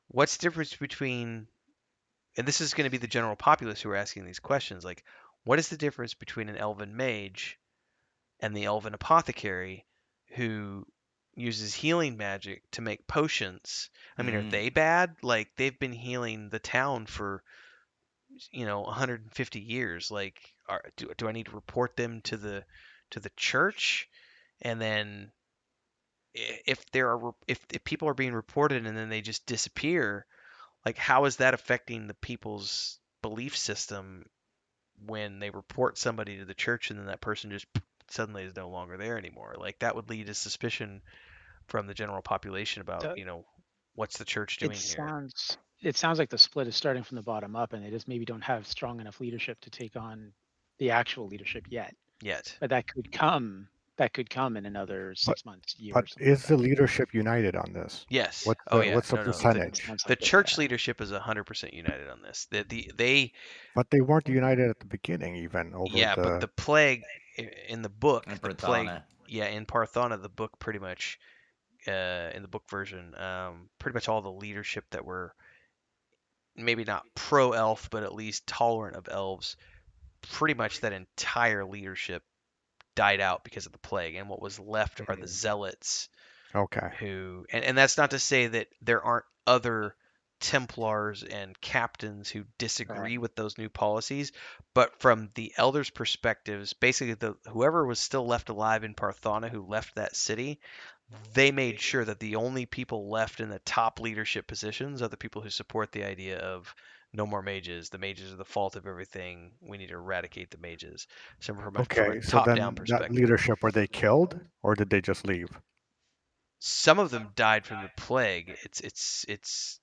what's the difference between, and this is going to be the general populace who are asking these questions, like what is the difference between an elven mage and the elven apothecary who uses healing magic to make potions? I mean, are Mm. they bad? Like they've been healing the town for 150 years. Like, do I need to report them to the church? And then if people are being reported and then they just disappear, like how is that affecting the people's belief system when they report somebody to the church and then that person just suddenly is no longer there anymore? Like that would lead to suspicion from the general population about, So what's the church it doing here sounds like the split is starting from the bottom up, and they just maybe don't have strong enough leadership to take on the actual leadership yet. yet. But that could come. That could come in another But 6 months, year, but or something like is that. the leadership united on this? Yes. What's Oh the yeah. what's the No, no. It percentage? sounds The like it. church Yeah. leadership is 100% united on this. They But they weren't united at the beginning, even over Yeah, but the. the plague in the book, And the plague, Prathana. yeah, in Parthana, the book pretty much, in the book version, pretty much all the leadership that were maybe not pro elf, but at least tolerant of elves, pretty much that entire leadership died out because of the plague, and what was left are the Mm. zealots Okay. who, and that's not to say that there aren't other Templars and captains who Right. disagree with those new policies, but from the elders' perspectives, basically the whoever was still left alive in Parthana who left that city, they made sure that the only people left in the top leadership positions are the people who support the idea of no more mages. The mages are the fault of everything. We need to eradicate the mages. So from a Okay. So top-down then that perspective, leadership, were they killed or did they just leave? some of them died from the plague. It's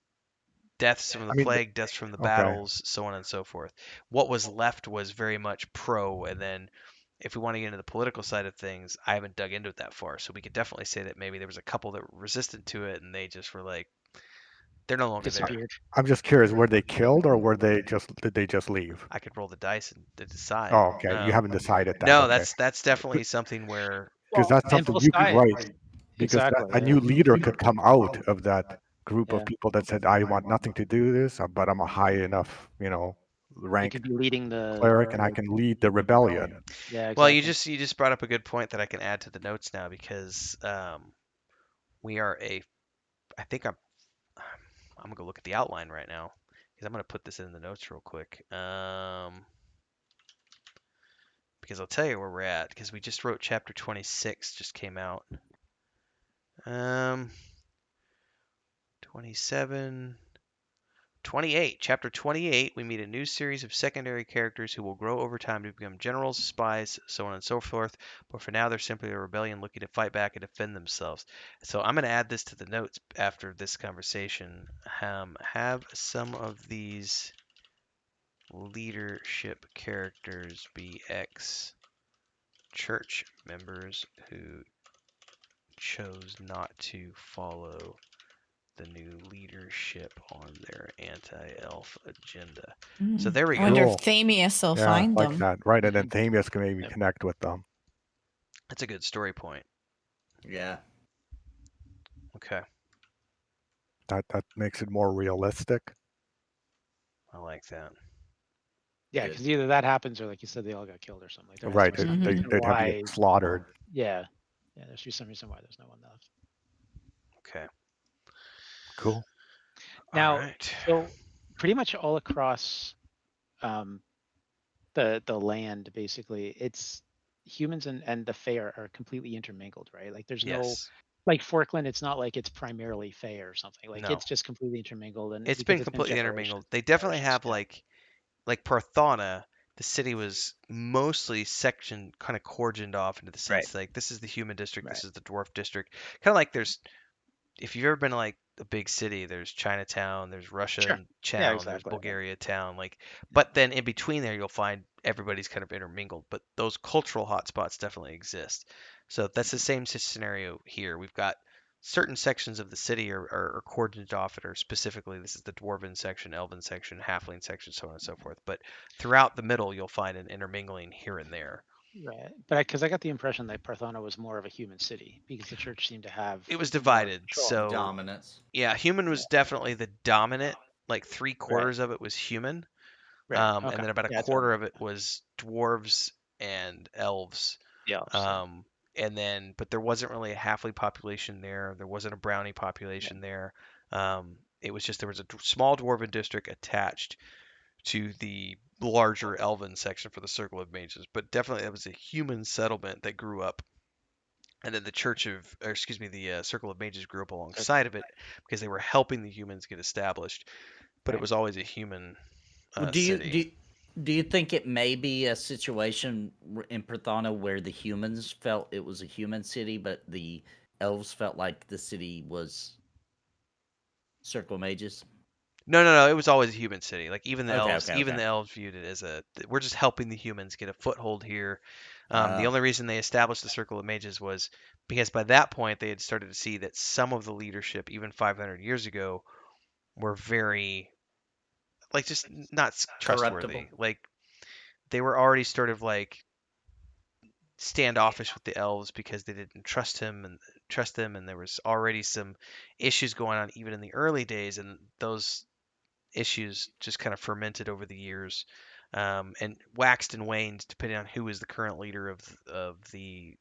deaths from the I mean, plague, deaths from the okay. battles, so on and so forth. What was left was very much pro, and then if we want to get into the political side of things, I haven't dug into it that far, so we could definitely say that maybe there was a couple that were resistant to it, and they just were like, they're no longer there. Disappeared. I'm just curious, were they killed or were they just did they just leave? I could roll the dice and to decide. Oh, okay. You haven't decided that. No, Okay. that's definitely something where Because Well, that's and something both you could sides. write. Because Exactly. a Yeah. new leader could come out of that group of Yeah. people that said, "I want nothing to do with this, but I'm a high enough, They rank could be leading cleric, and I the can lead the rebellion." yeah, well, exactly. you just brought up a good point that I can add to the notes now because we are I think I'm gonna go look at the outline right now because I'm gonna put this in the notes real quick. Because I'll tell you where we're at because we just wrote chapter 26, just came out. 27, 28. Chapter 28, we meet a new series of secondary characters who will grow over time to become generals, spies, so on and so forth. But for now, they're simply a rebellion looking to fight back and defend themselves. So I'm going to add this to the notes after this conversation. Have some of these leadership characters be ex church members who chose not to follow the new leadership on their anti-elf agenda. So there we I wonder go. if Cool. Thamius will Yeah, find like them. that. Right, and then Thamius can maybe Yep. connect with them. That's a good story point. Yeah. Okay, That makes it more realistic. I like that. Yeah, Good. because either that happens or, like you said, they all got killed or something. Like there has to Right. be some reason They'd have to get why. slaughtered. Yeah. Yeah, there should be some reason why there's no one left. Okay. Cool. All Now, right. so pretty much all across um, the land, basically, it's humans and the Fae are completely intermingled, right? Like there's no Yes. like Forkland. It's not like it's primarily Fae or something. Like No. it's just completely intermingled, and It's because been it's been completely generations, intermingled. They definitely generations. have Yeah. like Parthana, the city was mostly sectioned, kind of cordoned off into the Right. sense like this is the human district, this Right. is the dwarf district. Kind of like there's if you've ever been to like a big city, there's Chinatown, there's Sure. Russian Yeah. town, there's Exactly. Yeah. Bulgaria town, like Yeah. but then in between there you'll find everybody's kind of intermingled, but those cultural hotspots definitely exist. So that's the same scenario here. We've got certain sections of the city are cordoned off and are specifically this is the dwarven section, elven section, halfling section, so on and so forth. But throughout the middle, you'll find an intermingling here and there. Right. But because I got the impression that Parthona was more of a human city because the church seemed to have It was more divided, control. so Dominance. yeah, human was definitely the dominant. Like three Right. quarters of it was human, Right. and Okay. then about a Yeah, that's what I quarter of meant. it was dwarves and elves. The elves. And then, but there wasn't really a halfling population there. There wasn't a brownie Yeah. population there. It was just there was a small dwarven district attached to the larger elven section for the Circle of Mages. But definitely, it was a human settlement that grew up. And then the Church of, or excuse me, the Circle of Mages grew up alongside of it because they were helping the humans get established. But it Right. was always a human Well, city. do you think it may be a situation in Prathana where the humans felt it was a human city, but the elves felt like the city was Circle Mages? No. It was always a human city. Like Okay. even the elves viewed it as we're just helping the humans get a foothold here. The Uh, only reason they established the Circle of Mages was because by that point they had started to see that some of the leadership, even 500 years ago, were very like just not corruptible. trustworthy. Like they were already sort of like standoffish with the elves because they didn't trust them, and there was already some issues going on even in the early days, and those issues just kind of fermented over the years, and waxed and waned depending on who is the current leader of the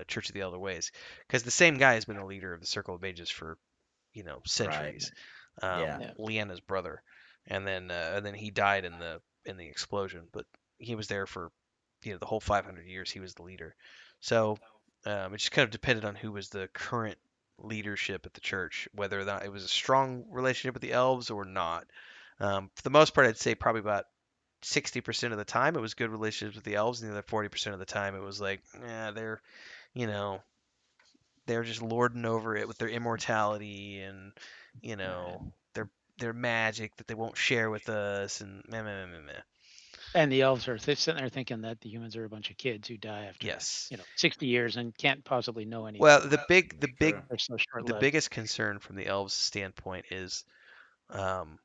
Church of the Elder Ways. Because the same guy has been the leader of the Circle of Mages for Right. centuries. Yeah. Yeah. Leanna's brother, and then he died in the explosion, but he was there for the whole 500 years. He was the leader, so it just kind of depended on who was the current leadership at the church, whether or not it was a strong relationship with the elves or not. For the most part, I'd say probably about 60% of the time it was good relationships with the elves, and the other 40% of the time it was like, you know, they're just lording over it with their immortality and, you Right. know, their magic that they won't share with us, and meh, meh, meh, meh, meh. And the elves are sitting there thinking that the humans are a bunch of kids who die after Yes. 60 years and can't possibly know Well, anything. True. They're so the short-lived. biggest concern from the elves' standpoint is um,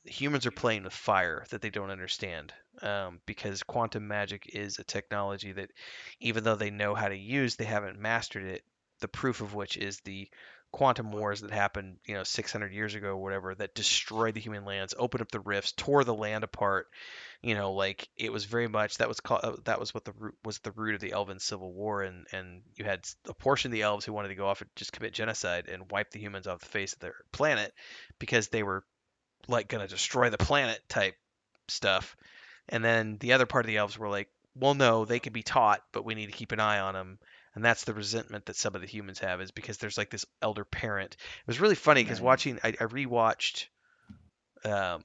humans are playing with fire that they don't understand, because quantum magic is a technology that, even though they know how to use, they haven't mastered it. The proof of which is the quantum wars that happened, 600 years ago, or whatever, that destroyed the human lands, opened up the rifts, tore the land apart. Like it was very much that was called that was what the root of the Elven Civil War, and you had a portion of the elves who wanted to go off and just commit genocide and wipe the humans off the face of their planet because they were like gonna destroy the planet type stuff. And then the other part of the elves were like, well, no, they can be taught, but we need to keep an eye on them. And that's the resentment that some of the humans have, is because there's like this elder parent. It was really funny because Right. I rewatched um,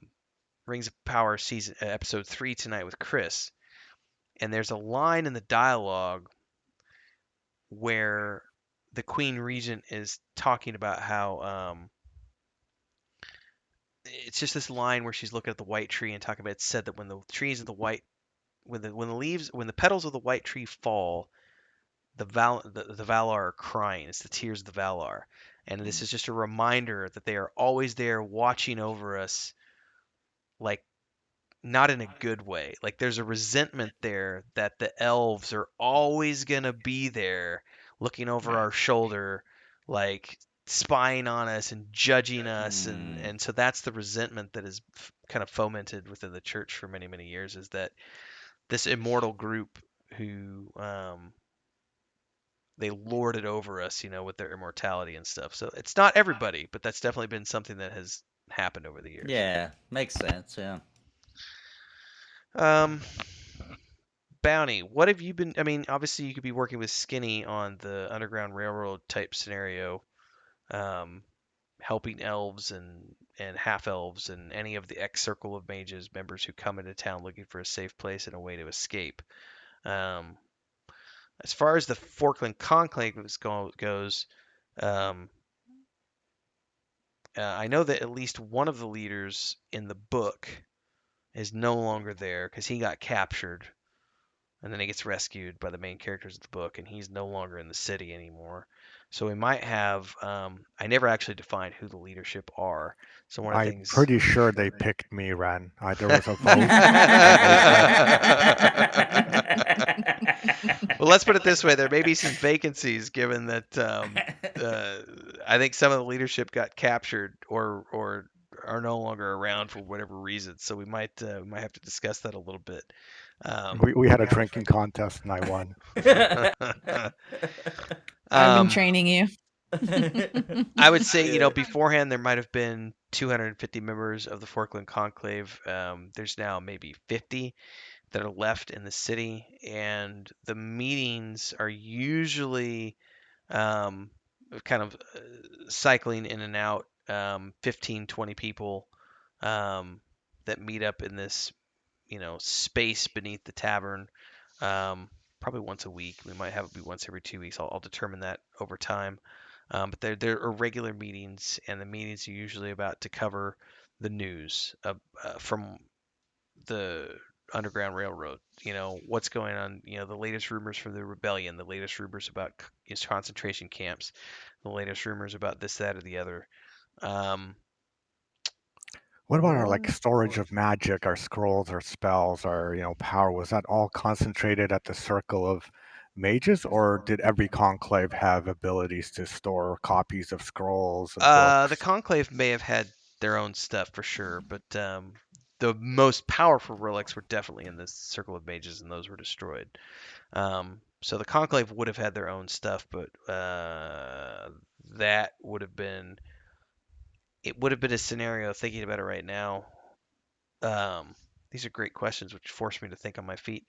Rings of Power season episode 3 tonight with Chris, and there's a line in the dialogue where the Queen Regent is talking about how it's just this line where she's looking at the white tree and talking about, it's said that when the trees of the white when the leaves when the petals of the white tree fall, the Valar are crying. It's the tears of the Valar, and this Mm. is just a reminder that they are always there watching over us, like not in a good way. Like there's a resentment there that the elves are always gonna be there, looking over Right. our shoulder, like spying on us and judging us, and Mm. and so that's the resentment that is kind of fomented within the church for many many years, is that this immortal group who they lord it over us, with their immortality and stuff. So it's not everybody, but that's definitely been something that has happened over the years. Yeah, makes sense. Yeah. Um, Bounty, what have you been? I mean, obviously you could be working with Skinny on the Underground Railroad type scenario, um, helping elves and half elves and any of the X Circle of Mages members who come into town looking for a safe place and a way to escape. Um, as far as the Forkland Conclave goes, um, I know that at least one of the leaders in the book is no longer there because he got captured. and then he gets rescued by the main characters of the book, and he's no longer in the city anymore. So we might have. I never actually defined who the leadership are. So one of the I'm things. pretty sure they picked me, Ren. There was a vote, and they said, Well, let's put it this way: there may be some vacancies, given that I think some of the leadership got captured or are no longer around for whatever reason. So we might have to discuss that a little bit. Um, we had a drinking contest and I won. I've been um, training you. I would say, Yeah. beforehand there might have been 250 members of the Forkland Conclave. There's now maybe 50 that are left in the city, and the meetings are usually um, kind of cycling in and out, 15, 20 people that meet up in this, space beneath the tavern, um, probably once a week. We might have it be once every 2 weeks. I'll determine that over time. But there are regular meetings, and the meetings are usually about to cover the news from the Underground Railroad. What's going on. The latest rumors from the rebellion, the latest rumors about concentration camps, the latest rumors about this, that, or the other. Um, What about our or storage of magic, our scrolls, our spells, our power? Was that all concentrated at the circle of mages, or did every conclave have abilities to store copies of scrolls and the books? Conclave may have had their own stuff for sure, but the most powerful relics were definitely in the Circle of Mages, and those were destroyed. So the Conclave would have had their own stuff, but that would have been it would have been a scenario. Thinking about it right now, these are great questions, which force me to think on my feet.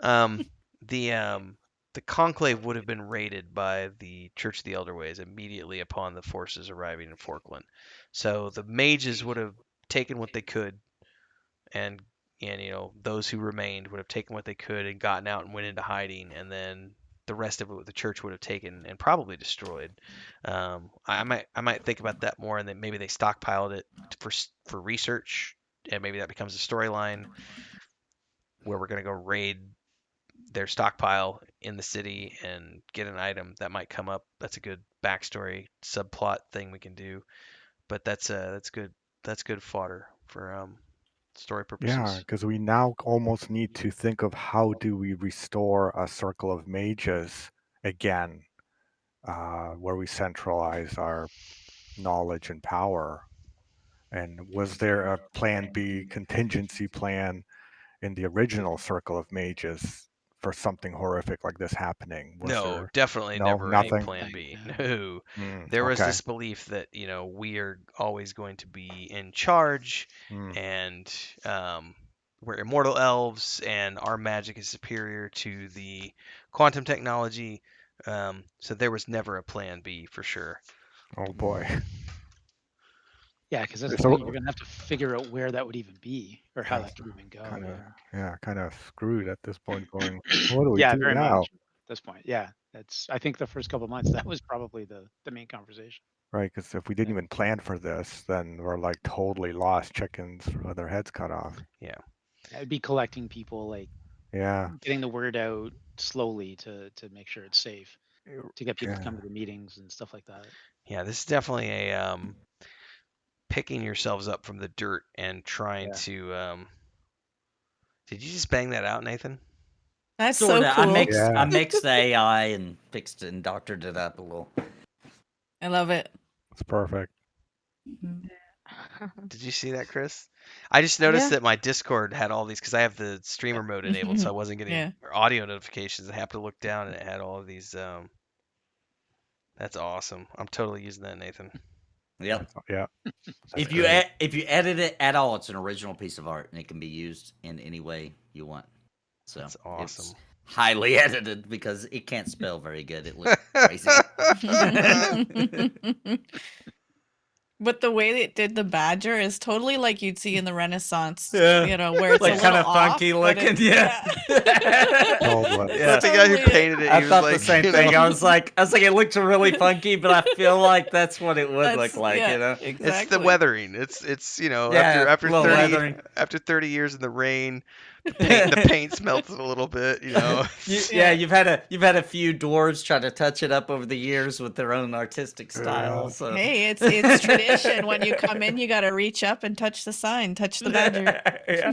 Um, the conclave would have been raided by the Church of the Elderways immediately upon the forces arriving in Forkland. So the mages would have taken what they could, and those who remained would have taken what they could and gotten out and went into hiding, and then the rest of it the church would have taken and probably destroyed. I might think about that more, and then maybe they stockpiled it for research, and maybe that becomes a storyline where we're going to go raid their stockpile in the city and get an item that might come up. That's a good backstory subplot thing we can do. But that's good fodder for story Yeah, purposes. because we now almost need to think of how do we restore a circle of mages again, where we centralize our knowledge and power. And was there a plan B contingency plan in the original Circle of Mages for something horrific like this happening? Was No, there definitely no never a nothing? plan B. No. Mm, There was okay. this belief that, we are always going to be in charge, Mm, and we're immortal elves and our magic is superior to the quantum technology. So there was never a plan B for sure. oh boy. Yeah, because that's the thing. You're So gonna have to figure out where that would even be or how kind that could even go. of Yeah. yeah, kind of screwed at this point. Going, what do we Yeah, do very now? much at this point. Yeah, that's. I think the first couple months that was probably the main conversation. Right? Because if we didn't Yeah, even plan for this, then we're like totally lost chickens with their heads cut off. Yeah. yeah, it'd be collecting people, like Yeah. getting the word out slowly to make sure it's safe, to get people to Yeah. come to the meetings and stuff like that. Yeah, this is definitely a picking yourselves up from the dirt and trying Yeah. to did you just bang that out, Nathan? That's so Sorta. I cool. mixed I Yeah. mixed the AI and fixed it and doctored it up a little. I love it. It's perfect. Mm. Did you see that, Chris? I just noticed Yeah. that my Discord had all these because I have the streamer mode enabled, so I wasn't getting Yeah. audio notifications. I happened to look down and it had all of these. That's awesome. I'm totally using that, Nathan. Yep. Yeah. That's If you great. if you edit it at all, it's an original piece of art and it can be used in any way you want. So That's it's awesome. highly edited because it can't spell very good. It looks crazy. But the way they did the badger is totally like you'd see in the Renaissance, Yeah. where it's a Like kind little of off, funky but looking, it, yeah. Totally. Yeah. The guy who Totally. painted it, I he was thought like, the same thing. I was like, it looks really funky, but I feel like that's what it would look That's like, yeah, you know? it's the exactly. weathering. It's Yeah, after a little 30 weathering. after 30 years in the rain, The paint's melted a little bit, you know. Yeah. You've had a few dwarves try to touch it up over the years with their own artistic style. Yeah. So Hey, it's tradition. When you come in, you got to reach up and touch the sign, touch the badger. Yeah.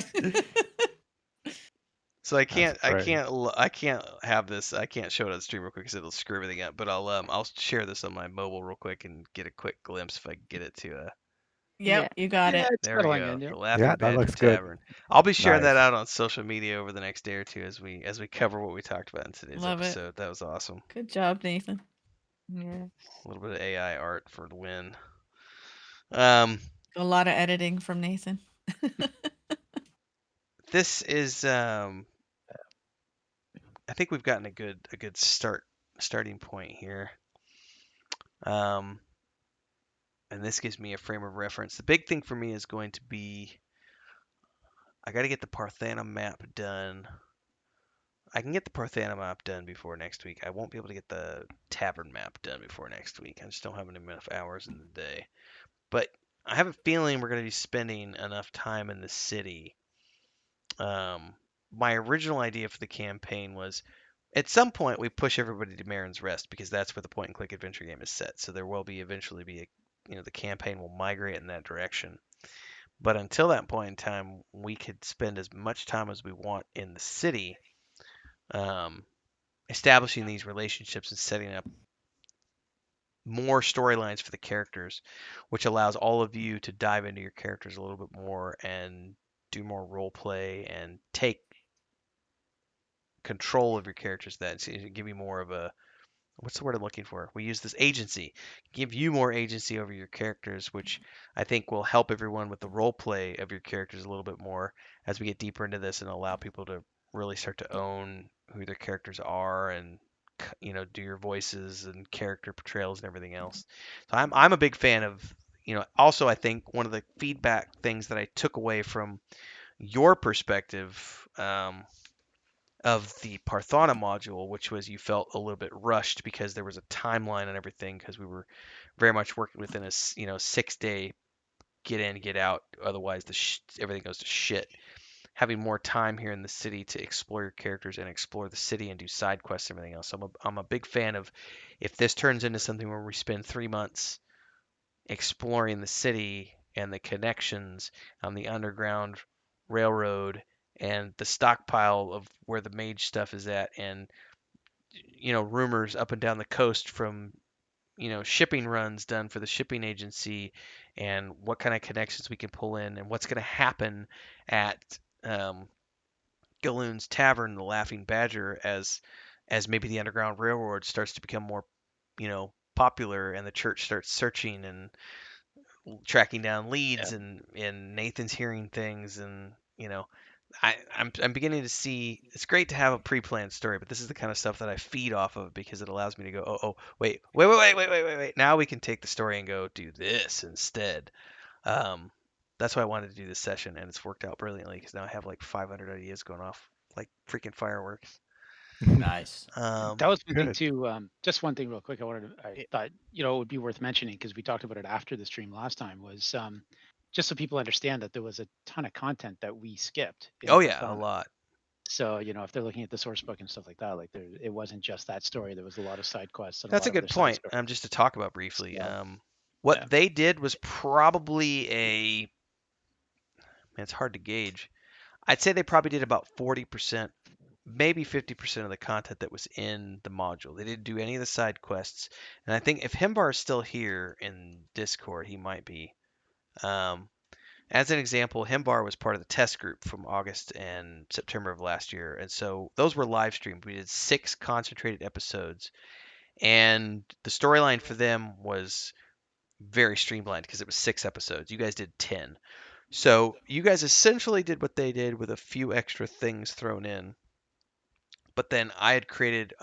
So I That's can't, great. I can't have this. I can't show it on stream real quick because it'll screw everything up. But I'll share this on my mobile real quick and get a quick glimpse if I can get it to. Yeah. Yep, you got Yeah, it. it's There we settling go. in there. The Laughing Yeah, that Badger looks good. Tavern. I'll be sharing that Nice. out on social media over the next day or two as we cover what we talked about in today's Love it. episode. That was awesome. Good job, Nathan. Yes. A little bit of AI art for the win. Um, A lot of editing from Nathan. this is I think we've gotten a good starting point here. Um, and this gives me a frame of reference. The big thing for me is going to be I got to get the Parthena map done. I can get the Parthena map done before next week. I won't be able to get the tavern map done before next week. I just don't have enough hours in the day. But I have a feeling we're going to be spending enough time in the city. My original idea for the campaign was at some point we push everybody to Marin's Rest because that's where the point and click adventure game is set. So there will be eventually be the campaign will migrate in that direction. But until that point in time, we could spend as much time as we want in the city, um, establishing these relationships and setting up more storylines for the characters, which allows all of you to dive into your characters a little bit more and do more role play and take control of your characters. That so give you more of a what's the word I'm looking for? We use this agency, give you more agency over your characters, which I think will help everyone with the role play of your characters a little bit more as we get deeper into this and allow people to really start to own who their characters are and do your voices and character portrayals and everything else. So I'm a big fan of also I think one of the feedback things that I took away from your perspective of the Parthana module, which was you felt a little bit rushed because there was a timeline and everything because we were very much working within a 6-day get in get out. Otherwise, everything goes to shit. Having more time here in the city to explore your characters and explore the city and do side quests and everything else. So I'm a big fan of if this turns into something where we spend 3 months exploring the city and the connections on the underground railroad and the stockpile of where the mage stuff is at and rumors up and down the coast from shipping runs done for the shipping agency and what kind of connections we can pull in and what's going to happen at um, Galoon's Tavern, the Laughing Badger, as maybe the Underground Railroad starts to become more popular and the church starts searching and tracking down leads Yeah. and Nathan's hearing things and I'm beginning to see it's great to have a pre-planned story, but this is the kind of stuff that I feed off of because it allows me to go, oh, wait. Now we can take the story and go do this instead. Um, that's why I wanted to do this session, and it's worked out brilliantly because now I have like 500 ideas going off like freaking fireworks. Nice. Um, That was one thing Good. too. Just one thing real quick. I It- thought, it would be worth mentioning because we talked about it after the stream last time was just so people understand that there was a ton of content that we skipped in oh yeah, a Parthana. lot. So, if they're looking at the source book and stuff like that, like it wasn't just that story. There was a lot of side quests and a That's lot a of other good side point. stories. Just to talk about briefly. So, yeah. What they did was probably it's hard to gauge. I'd say they probably did about 40%, maybe 50% of the content that was in the module. They didn't do any of the side quests. And I think if Himbar is still here in Discord, he might be. Um, as an example, Himbar was part of the test group from August and September of last year. And so those were live streamed. We did 6 concentrated episodes. And the storyline for them was very streamlined because it was 6 episodes. You guys did 10. So you guys essentially did what they did with a few extra things thrown in. But then I had created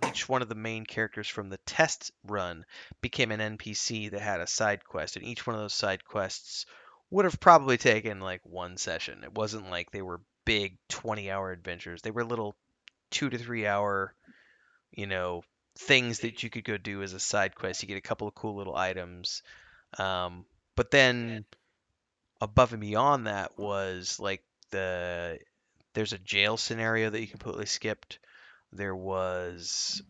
each one of the main characters from the test run became an NPC that had a side quest, and each one of those side quests would have probably taken like one session. It wasn't like they were big 20-hour adventures. They were little 2 to 3 hour, you know, things that you could go do as a side quest. You get a couple of cool little items. But then above and beyond that was like the There's a jail scenario that you completely skipped. There was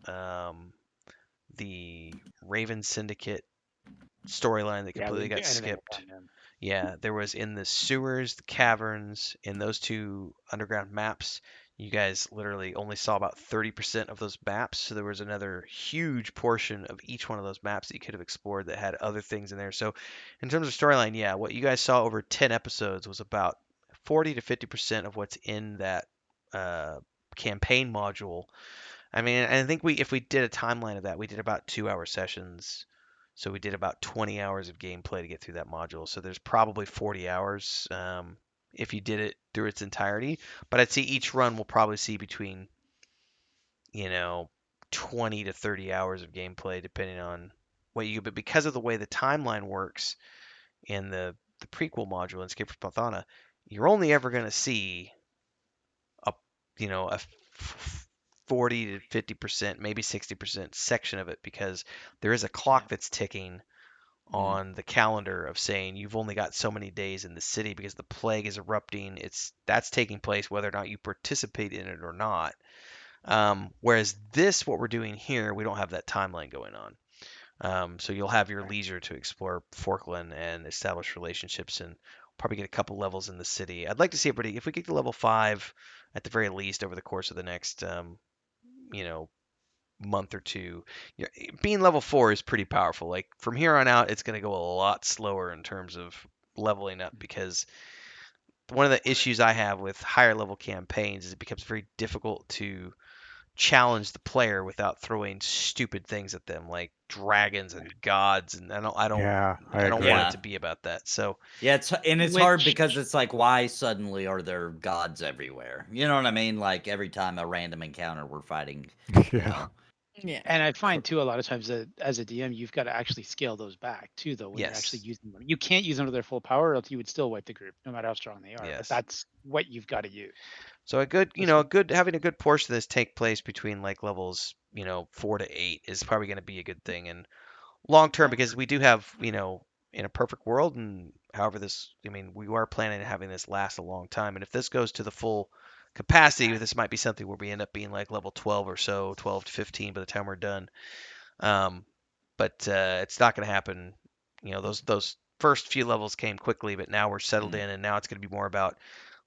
the Raven Syndicate storyline that Yeah, we completely didn't do got anything with skipped. that, man. Yeah, there was in the sewers, the caverns, in those two underground maps. You guys literally only saw about 30% of those maps, so there was another huge portion of each one of those maps that you could have explored that had other things in there. So, in terms of storyline, yeah, what you guys saw over 10 episodes was about 40 to 50% of what's in that uh, campaign module. I mean, I think if we did a timeline of that, we did about 2 hour sessions. So we did about 20 hours of gameplay to get through that module. So there's probably 40 hours if you did it through its entirety. But I'd say each run will probably see between, you know, 20 to 30 hours of gameplay, depending on what you. But because of the way the timeline works in the prequel module in Escape from Pathana, you're only ever going to see a a 40 to 50%, maybe 60% section of it because there is a Yeah. clock that's ticking on the calendar of saying you've only got so many days in the city because the plague is erupting. That's taking place whether or not you participate in it or not. Whereas this, what we're doing here, we don't have that timeline going on. So you'll have your leisure to explore Forkland and establish relationships and probably get a couple levels in the city. I'd like to see everybody, if we get to level 5 at the very least over the course of the next, you know, month or two. Being level 4 is pretty powerful. Like from here on out, it's going to go a lot slower in terms of leveling up because one of the issues I have with higher level campaigns is it becomes very difficult to challenge the player without throwing stupid things at them like dragons and gods, and Yeah, I I don't want agree. it Yeah. to be about that. So Yeah, it's hard Which, because it's like, why suddenly are there gods everywhere? You know what I mean? Like every time a random encounter, we're fighting, you Yeah. know. Yeah. and I find cr- too a lot of times that as a DM, you've got to actually scale those back too, though, when you're actually yes, using them. You can't use them to their full power, or else you would still wipe the group, no matter how strong they are. But yes. that's what you've got to use. So a good, That's what, having a good portion of this take place between like levels, 4 to 8 is probably going to be a good thing. And long term, because we do have, in a perfect world, and however this, I mean, we are planning on having this last a long time. And if this goes to the full capacity, this might be something where we end up being like level 12 or so, 12 to 15 by the time we're done. Um, but it's not going to happen. Those first few levels came quickly, but now we're settled mm, in, and now it's going to be more about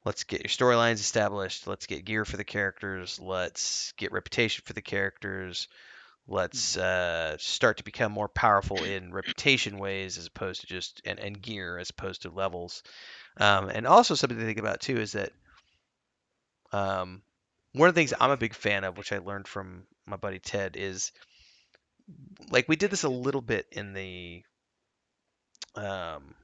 let's get your storylines established, let's get gear for the characters, let's get reputation for the characters, let's start to become more powerful in reputation ways as opposed to just and gear as opposed to levels. And also something to think about too is that um, one of the things I'm a big fan of, which I learned from my buddy Ted, is like we did this a little bit in the um,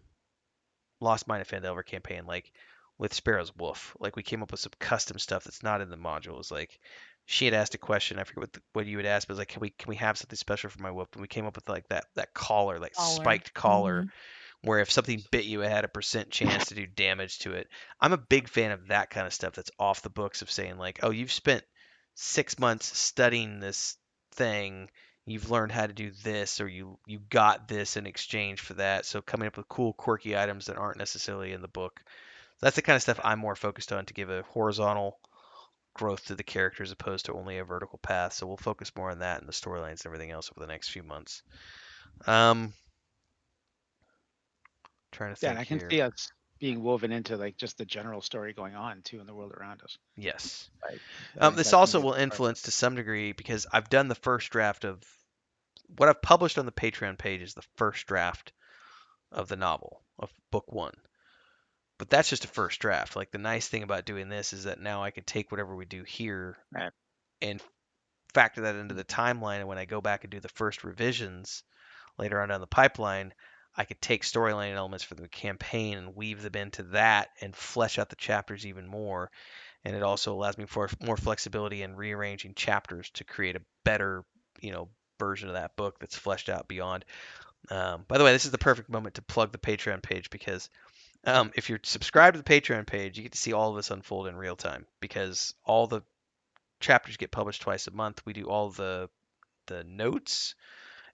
Lost Mine of Phandelver campaign, like with Sparrow's Wolf. Like we came up with some custom stuff that's not in the modules. Like she had asked a question, I forget what you had asked, but it was like, can we have something special for my wolf? And we came up with like that collar, like Collar. spiked collar, Mhm. where if something bit you, it had a percent chance to do damage to it. I'm a big fan of that kind of stuff that's off the books of saying like, oh, you've spent 6 months studying this thing, you've learned how to do this, or you got this in exchange for that. So coming up with cool, quirky items that aren't necessarily in the book. That's the kind of stuff I'm more focused on to give a horizontal growth to the character as opposed to only a vertical path. So we'll focus more on that and the storylines and everything else over the next few months. Um, trying to yeah, and think I can here. see us being woven into like just the general story going on too in the world around us. Yes. Like, I think This that's going to also be a will big part of influence to some degree because I've done the first draft of what I've published on the Patreon page is the first draft of the novel of book one. But that's just a first draft. Like the nice thing about doing this is that now I can take whatever we do here it. Right. and factor that into the timeline. And when I go back and do the first revisions later on down the pipeline, I could take storyline elements from the campaign and weave them into that and flesh out the chapters even more. And it also allows me for more flexibility in rearranging chapters to create a better, version of that book that's fleshed out beyond. By the way, this is the perfect moment to plug the Patreon page because if you're subscribed to the Patreon page, you get to see all of this unfold in real time because all the chapters get published twice a month. We do all the notes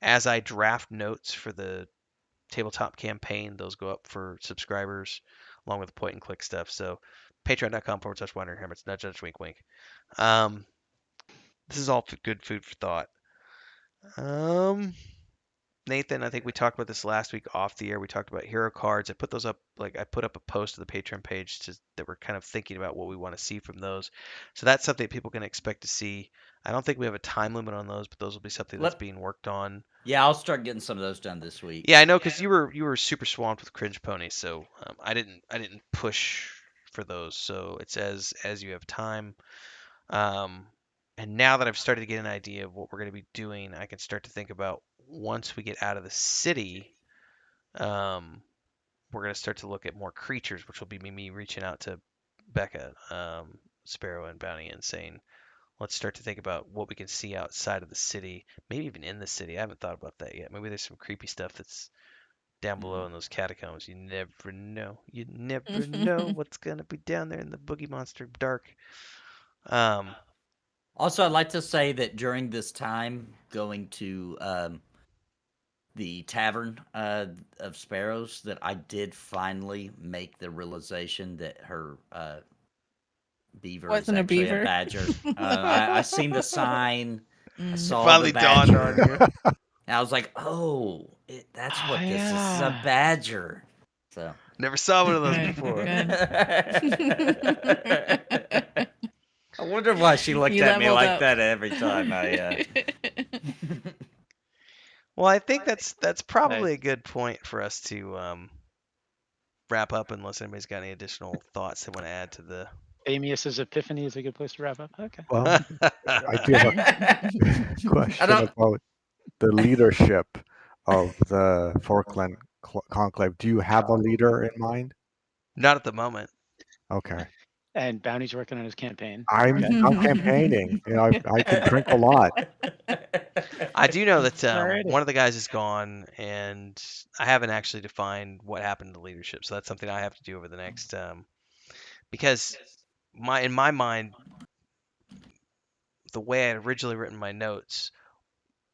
as I draft notes for the tabletop campaign. Those go up for subscribers along with the point and click stuff. So Patreon.com/wandering hermits. Nudge, nudge, wink, wink. Um, this is all good food for thought. Um, Nathan, I think we talked about this last week off the air. We talked about hero cards. I put those up, like I put up a post to the Patreon page that we're kind of thinking about what we want to see from those. So that's something people can expect to see. I don't think we have a time limit on those, but those will be something that's Let being worked on. Yeah, I'll start getting some of those done this week. Yeah, I know because you were super swamped with cringe ponies, so I didn't push for those. So it's as you have time. Um, and now that I've started to get an idea of what we're going to be doing, I can start to think about once we get out of the city. Um, we're going to start to look at more creatures, which will be me reaching out to Becca, Sparrow, and Bounty and saying, let's start to think about what we can see outside of the city, maybe even in the city. I haven't thought about that yet. Maybe there's some creepy stuff that's down below in those catacombs. You never know. You never know what's going to be down there in the boogie monster dark. Um, Also, I'd like to say that during this time, going to the tavern of sparrows, that I did finally make the realization that her beaver is Wasn't a actually a beaver. badger. I seen the sign. I Mm. it saw the finally dawned on badger. you. And I was like, oh, that's Oh what this is. This is a yeah. badger. So. Never saw one of those Good, before. good. I wonder why she looked You at me leveled like up. that every time I. Well, I think that's I, probably a good point for us to wrap up, unless anybody's got any additional thoughts they want to add to the. Amius's epiphany is a good place to wrap up. Okay. Well, I do have a I question don't. about the leadership of the Falkland Conclave. Do you have a leader in mind? Not at the moment. Okay. And Bounty's working on his campaign. Okay. I'm campaigning. You know, I can drink a lot. I do know that Alrighty. one of the guys is gone, and I haven't actually defined what happened to leadership. So that's something I have to do over the next because in my mind, the way I had originally written my notes,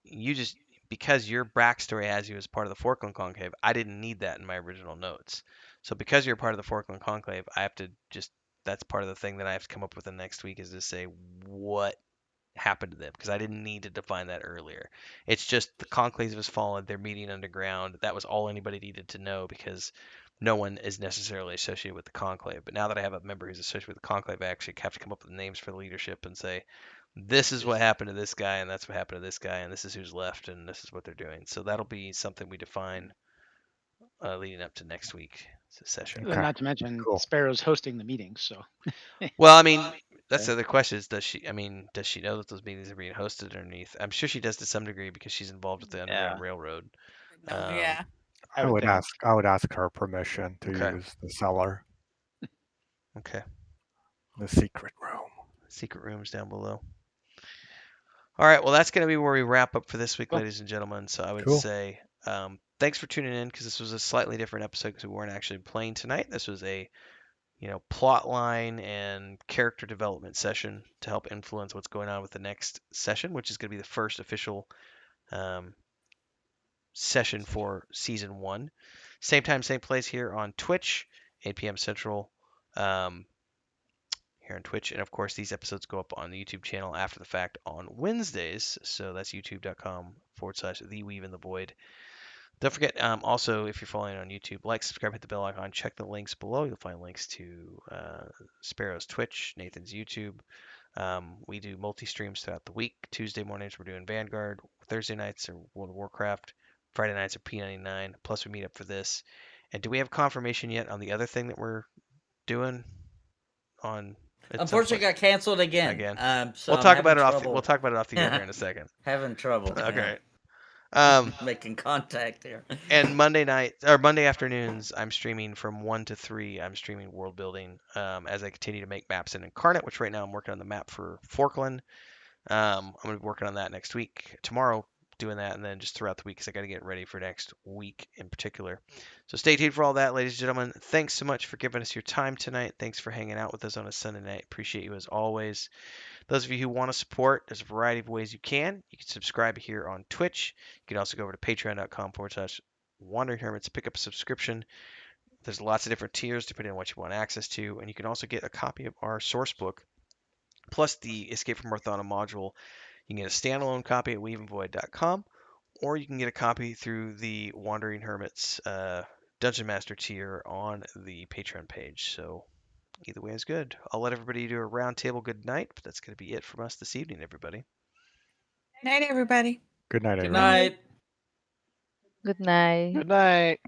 you just because your backstory has you as part of the Forkland Conclave, I didn't need that in my original notes. So because you're part of the Forkland Conclave, I have to just that's part of the thing that I have to come up with the next week is to say what happened to them because I didn't need to define that earlier. It's just the conclave has fallen, they're meeting underground. That was all anybody needed to know because no one is necessarily associated with the conclave. But now that I have a member who's associated with the conclave, I actually have to come up with names for the leadership and say, this is what happened to this guy, and that's what happened to this guy, and this is who's left, and this is what they're doing. So that'll be something we define leading up to next week's session. Okay. Not to mention Cool. Sparrow's hosting the meeting, so Well, I mean, that's Yeah. the other question is, does she know that those meetings are being hosted underneath? I'm sure she does to some degree because she's involved with the Underground yeah, Railroad. No, yeah. I I would would think. ask her permission to Okay. use the cellar, Okay. the secret room. Secret rooms down below. All right. Well, that's going to be where we wrap up for this week, Cool. ladies and gentlemen. So I would Cool. say thanks for tuning in because this was a slightly different episode because we weren't actually playing tonight. This was a plot line and character development session to help influence what's going on with the next session, which is going to be the first official um, session for season 1. Same time, same place here on Twitch, 8 p.m. Central. Here on Twitch. And of course, these episodes go up on the YouTube channel after the fact on Wednesdays. So that's youtube.com/The Weave in the Void. Don't forget, also, if you're following on YouTube, like, subscribe, hit the bell icon, check the links below. You'll find links to Sparrow's Twitch, Nathan's YouTube. We do multi-streams throughout the week. Tuesday mornings, we're doing Vanguard. Thursday nights are World of Warcraft. Friday nights are P99. Plus, we meet up for this. And do we have confirmation yet on the other thing that we're doing on at some Unfortunately, point? got canceled again. Again. So We'll I'm talk having about it trouble. we'll talk about it off the air here in a second. Having trouble. Okay. Um, Making contact here. and Monday night or Monday afternoons, I'm streaming from 1 to 3. I'm streaming world building as I continue to make maps in Incarnate, which right now I'm working on the map for Forkland. I'm gonna be working on that next week. Tomorrow, doing that, and then just throughout the week because I got to get ready for next week in particular. So stay tuned for all that, ladies and gentlemen. Thanks so much for giving us your time tonight. Thanks for hanging out with us on a Sunday night. Appreciate you as always. Those of you who want to support, there's a variety of ways you can. You can subscribe here on Twitch. You can also go over to patreon.com/wandering hermits, pick up a subscription There's lots of different tiers depending on what you want access to, and you can also get a copy of our source book plus the Escape from Orthana module. You can get a standalone copy at weaveandvoid.com, or you can get a copy through the Wandering Hermits Dungeon Master tier on the Patreon page. So either way is good. I'll let everybody do a round table good night, but that's going to be it from us this evening, everybody. Night, everybody. Good night, Good everyone. night. Good night. Good night.